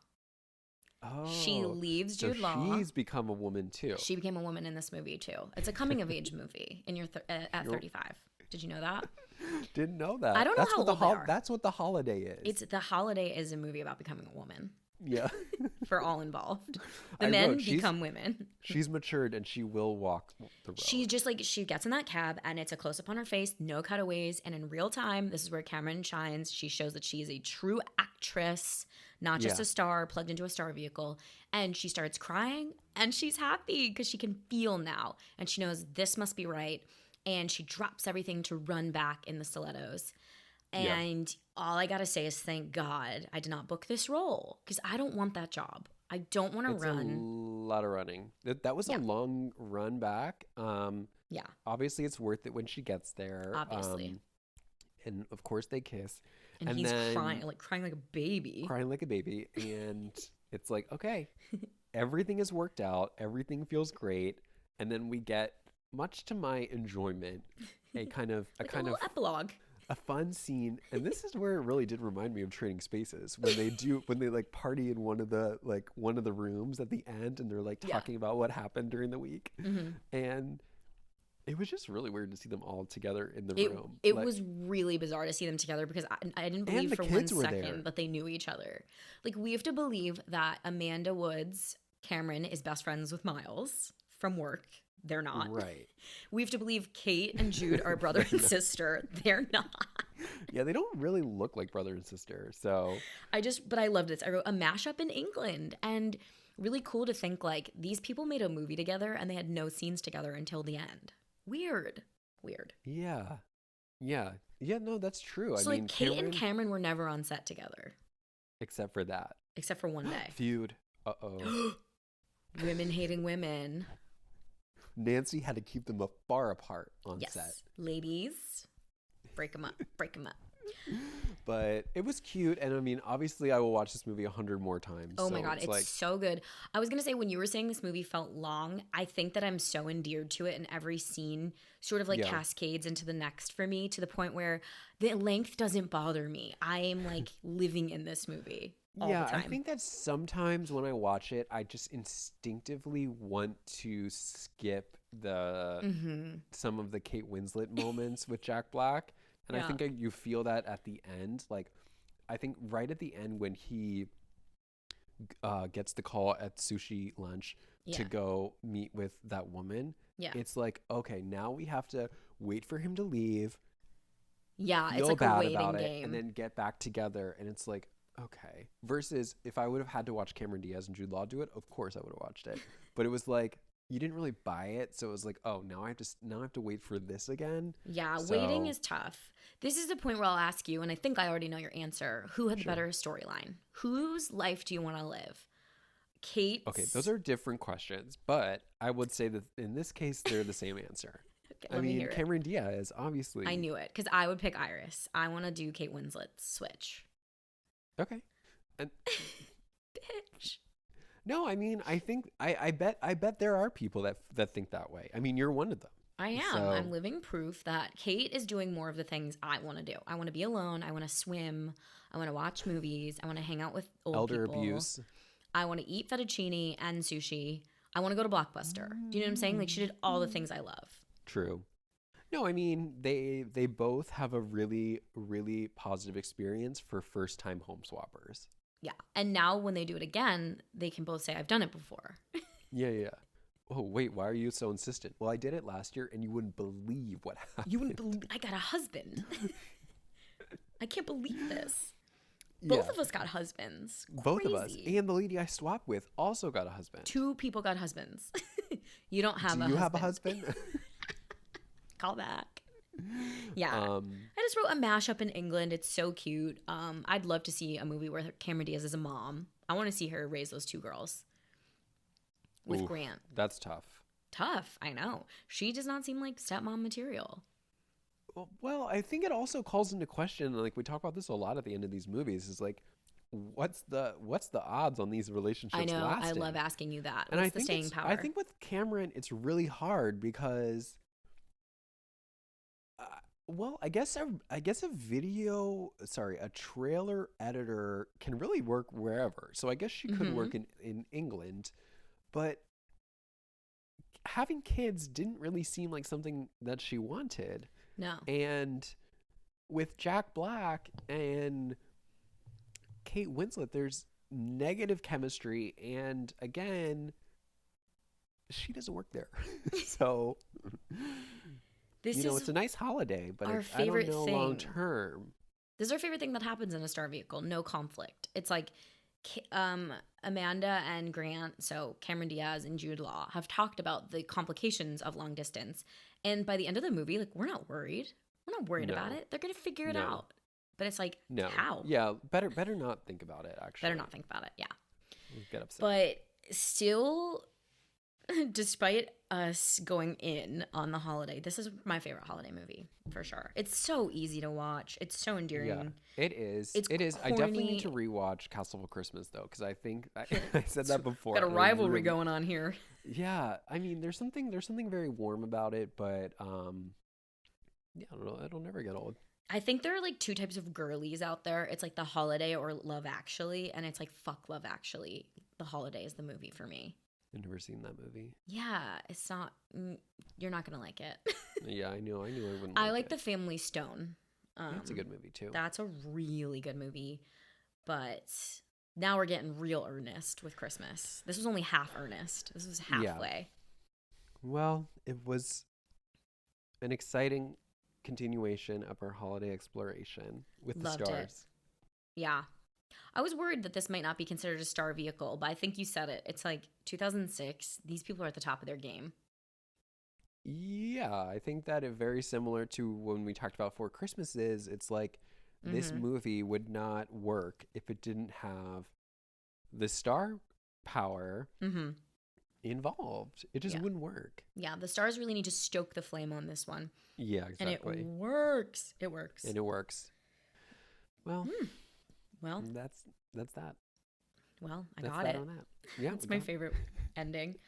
Oh, She leaves Jude Law. She's become a woman too. She became a woman in this movie too. It's a coming of age movie in at 35. Did you know that? Didn't know that. I don't know that's how what old they are. That's what The Holiday is. It's The Holiday is a movie about becoming a woman yeah. for all involved. The I men wrote, become women. She's matured and she will walk the road. She just like, she gets in that cab and it's a close up on her face, no cutaways. And in real time, this is where Cameron shines. She shows that she is a true actress, not just a star plugged into a star vehicle. And she starts crying and she's happy because she can feel now. And she knows this must be right. And she drops everything to run back in the stilettos. And all I got to say is thank God I did not book this role because I don't want that job. I don't want to run. A lot of running. That was a long run back. Yeah. Obviously, it's worth it when she gets there. Obviously. And of course, they kiss. And he's crying like a baby. Crying like a baby. And it's like, okay, everything is worked out. Everything feels great. And then we get much to my enjoyment, a kind of Like a little epilogue. a fun scene, and this is where it really did remind me of Trading Spaces when they like party in one of the rooms at the end, and they're like talking about what happened during the week, and it was just really weird to see them all together in the room. It was really bizarre to see them together because I didn't believe for 1 second that they knew each other. Like, we have to believe that Amanda Woods, Cameron, is best friends with Miles from work. They're not. Right. We have to believe Kate and Jude are brother and sister. They're not. Yeah, they don't really look like brother and sister. So but I love this. I wrote a mashup in England, and really cool to think like these people made a movie together and they had no scenes together until the end. Weird. Yeah. No, that's true. So, I mean, like, Kate and Cameron were never on set together, except for that. Except for one day. Feud. Uh-oh. Women hating women. Nancy had to keep them far apart on set. Yes, ladies, break them up. But it was cute, and I mean, obviously, I will watch this movie 100 more times. Oh my god, it's like so good. I was gonna say, when you were saying this movie felt long, I think that I'm so endeared to it, and every scene sort of like cascades into the next for me, to the point where the length doesn't bother me. I am like living in this movie. All the time. I think that sometimes when I watch it, I just instinctively want to skip some of the Kate Winslet moments with Jack Black. And I think you feel that at the end. Like, I think right at the end when he gets the call at sushi lunch to go meet with that woman, it's like, okay, now we have to wait for him to leave. Yeah, it's like a waiting game. And then get back together. And it's like, okay. Versus if I would have had to watch Cameron Diaz and Jude Law do it, of course I would have watched it. But it was like, you didn't really buy it, so it was like, oh, now I have to wait for this again. Yeah, waiting is tough. This is the point where I'll ask you, and I think I already know your answer. Who had the better storyline? Whose life do you want to live? Kate's? Okay, those are different questions, but I would say that in this case, they're the same answer. Okay, I mean, Cameron Diaz, obviously. I knew it, because I would pick Iris. I want to do Kate Winslet's switch. Okay. And bitch. No, I mean, I think I bet there are people that think that way. I mean, you're one of them. I am. So. I'm living proof that Kate is doing more of the things I want to do. I want to be alone. I want to swim. I want to watch movies. I want to hang out with old people. Elder abuse. I want to eat fettuccine and sushi. I want to go to Blockbuster. Do you know what I'm saying? Like, she did all the things I love. True. No, I mean, they both have a really, really positive experience for first-time home swappers. Yeah. And now when they do it again, they can both say, I've done it before. Yeah. Oh, wait, why are you so insistent? Well, I did it last year, and you wouldn't believe what happened. You wouldn't believe I got a husband. I can't believe this. Both of us got husbands. Crazy. Both of us. And the lady I swapped with also got a husband. 2 people got husbands. You don't have a husband. Do you have a husband? Call back. Yeah. I just wrote a mashup in England. It's so cute. I'd love to see a movie where Cameron Diaz is a mom. I want to see her raise those 2 girls with Grant. That's tough. Tough, I know. She does not seem like stepmom material. Well, I think it also calls into question, like we talk about this a lot at the end of these movies, is like, what's the odds on these relationships lasting? I know. I love asking you that. And what's the staying power? I think with Cameron, it's really hard because... Well, I guess a trailer editor can really work wherever. So I guess she could work in England, but having kids didn't really seem like something that she wanted. No. And with Jack Black and Kate Winslet, there's negative chemistry, and again, she doesn't work there. So... it's a nice holiday, but I don't know long term. This is our favorite thing that happens in a star vehicle. No conflict. It's like Amanda and Grant, so Cameron Diaz and Jude Law, have talked about the complications of long distance. And by the end of the movie, like, we're not worried. We're not worried about it. They're going to figure it out. But it's like, how? Yeah, better not think about it, actually. Better not think about it, yeah. Get upset. But still, despite us going in on the holiday. This is my favorite holiday movie for sure. It's so easy to watch. It's so endearing. Yeah, it is. It's It is. I definitely need corny. to rewatch Castle of Christmas though, because I think I said that before. Got a and I rivalry really- going on here. Yeah, I mean, there's something very warm about it, but yeah, I don't know. It'll never get old. I think there are like two types of girlies out there. It's like The Holiday or Love Actually, and it's like fuck Love Actually. The Holiday is the movie for me. I've never seen that movie. Yeah, it's not. You're not gonna like it. Yeah, I knew. I wouldn't. I like it. The Family Stone. That's a good movie too. That's a really good movie, but now we're getting real earnest with Christmas. This was only half earnest. This was halfway. Well, it was an exciting continuation of our holiday exploration with the Loved it. stars. Yeah. I was worried that this might not be considered a star vehicle, but I think you said it. It's like 2006. These people are at the top of their game. Yeah, I think that it very similar to when we talked about Four Christmases. It's like this Mhm. movie would not work if it didn't have the star power Mm-hmm. involved. It just Yeah. wouldn't work. Yeah, the stars really need to stoke the flame on this one. Yeah, And exactly. it works. It works. And it works. Well, Well, that's that. well, I That's got that it. on that. Yeah, That's we my got it. favorite ending.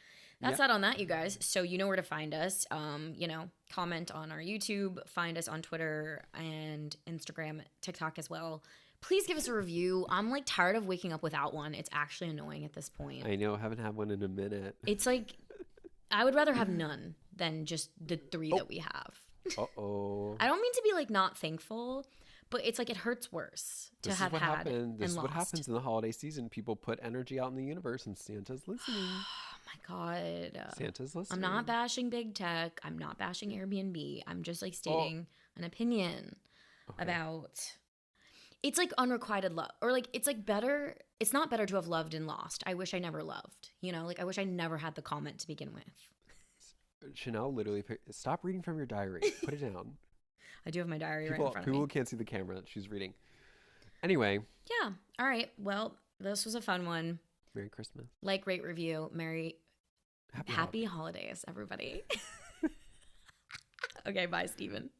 That's Yeah. that on that, you guys. So you know where to find us. Comment on our YouTube, find us on Twitter and Instagram, TikTok as well. Please give us a review. I'm like tired of waking up without one. It's actually annoying at this point. I know. Haven't had one in a minute. It's like I would rather have none than just the three that we have. Uh-oh. I don't mean to be like not thankful, but it's like it hurts worse to This is have what had happened. This and is lost. what happens in the holiday season. People put energy out in the universe, and Santa's listening. Oh my god. Santa's I'm listening. not bashing big tech. I'm not bashing Airbnb. I'm just like stating an opinion Okay. about it's like unrequited love, or like it's like better. It's not better to have loved and lost. I wish I never loved. Like I wish I never had the comment to begin with. Chanel literally stop reading from your diary. Put it down. I do have my diary right People, in front of people me. can't see the camera that she's reading. Anyway, Yeah. All right. Well, this was a fun one. Merry Christmas. Like, rate, review. Happy Happy holidays, everybody. Okay. Bye, Steven.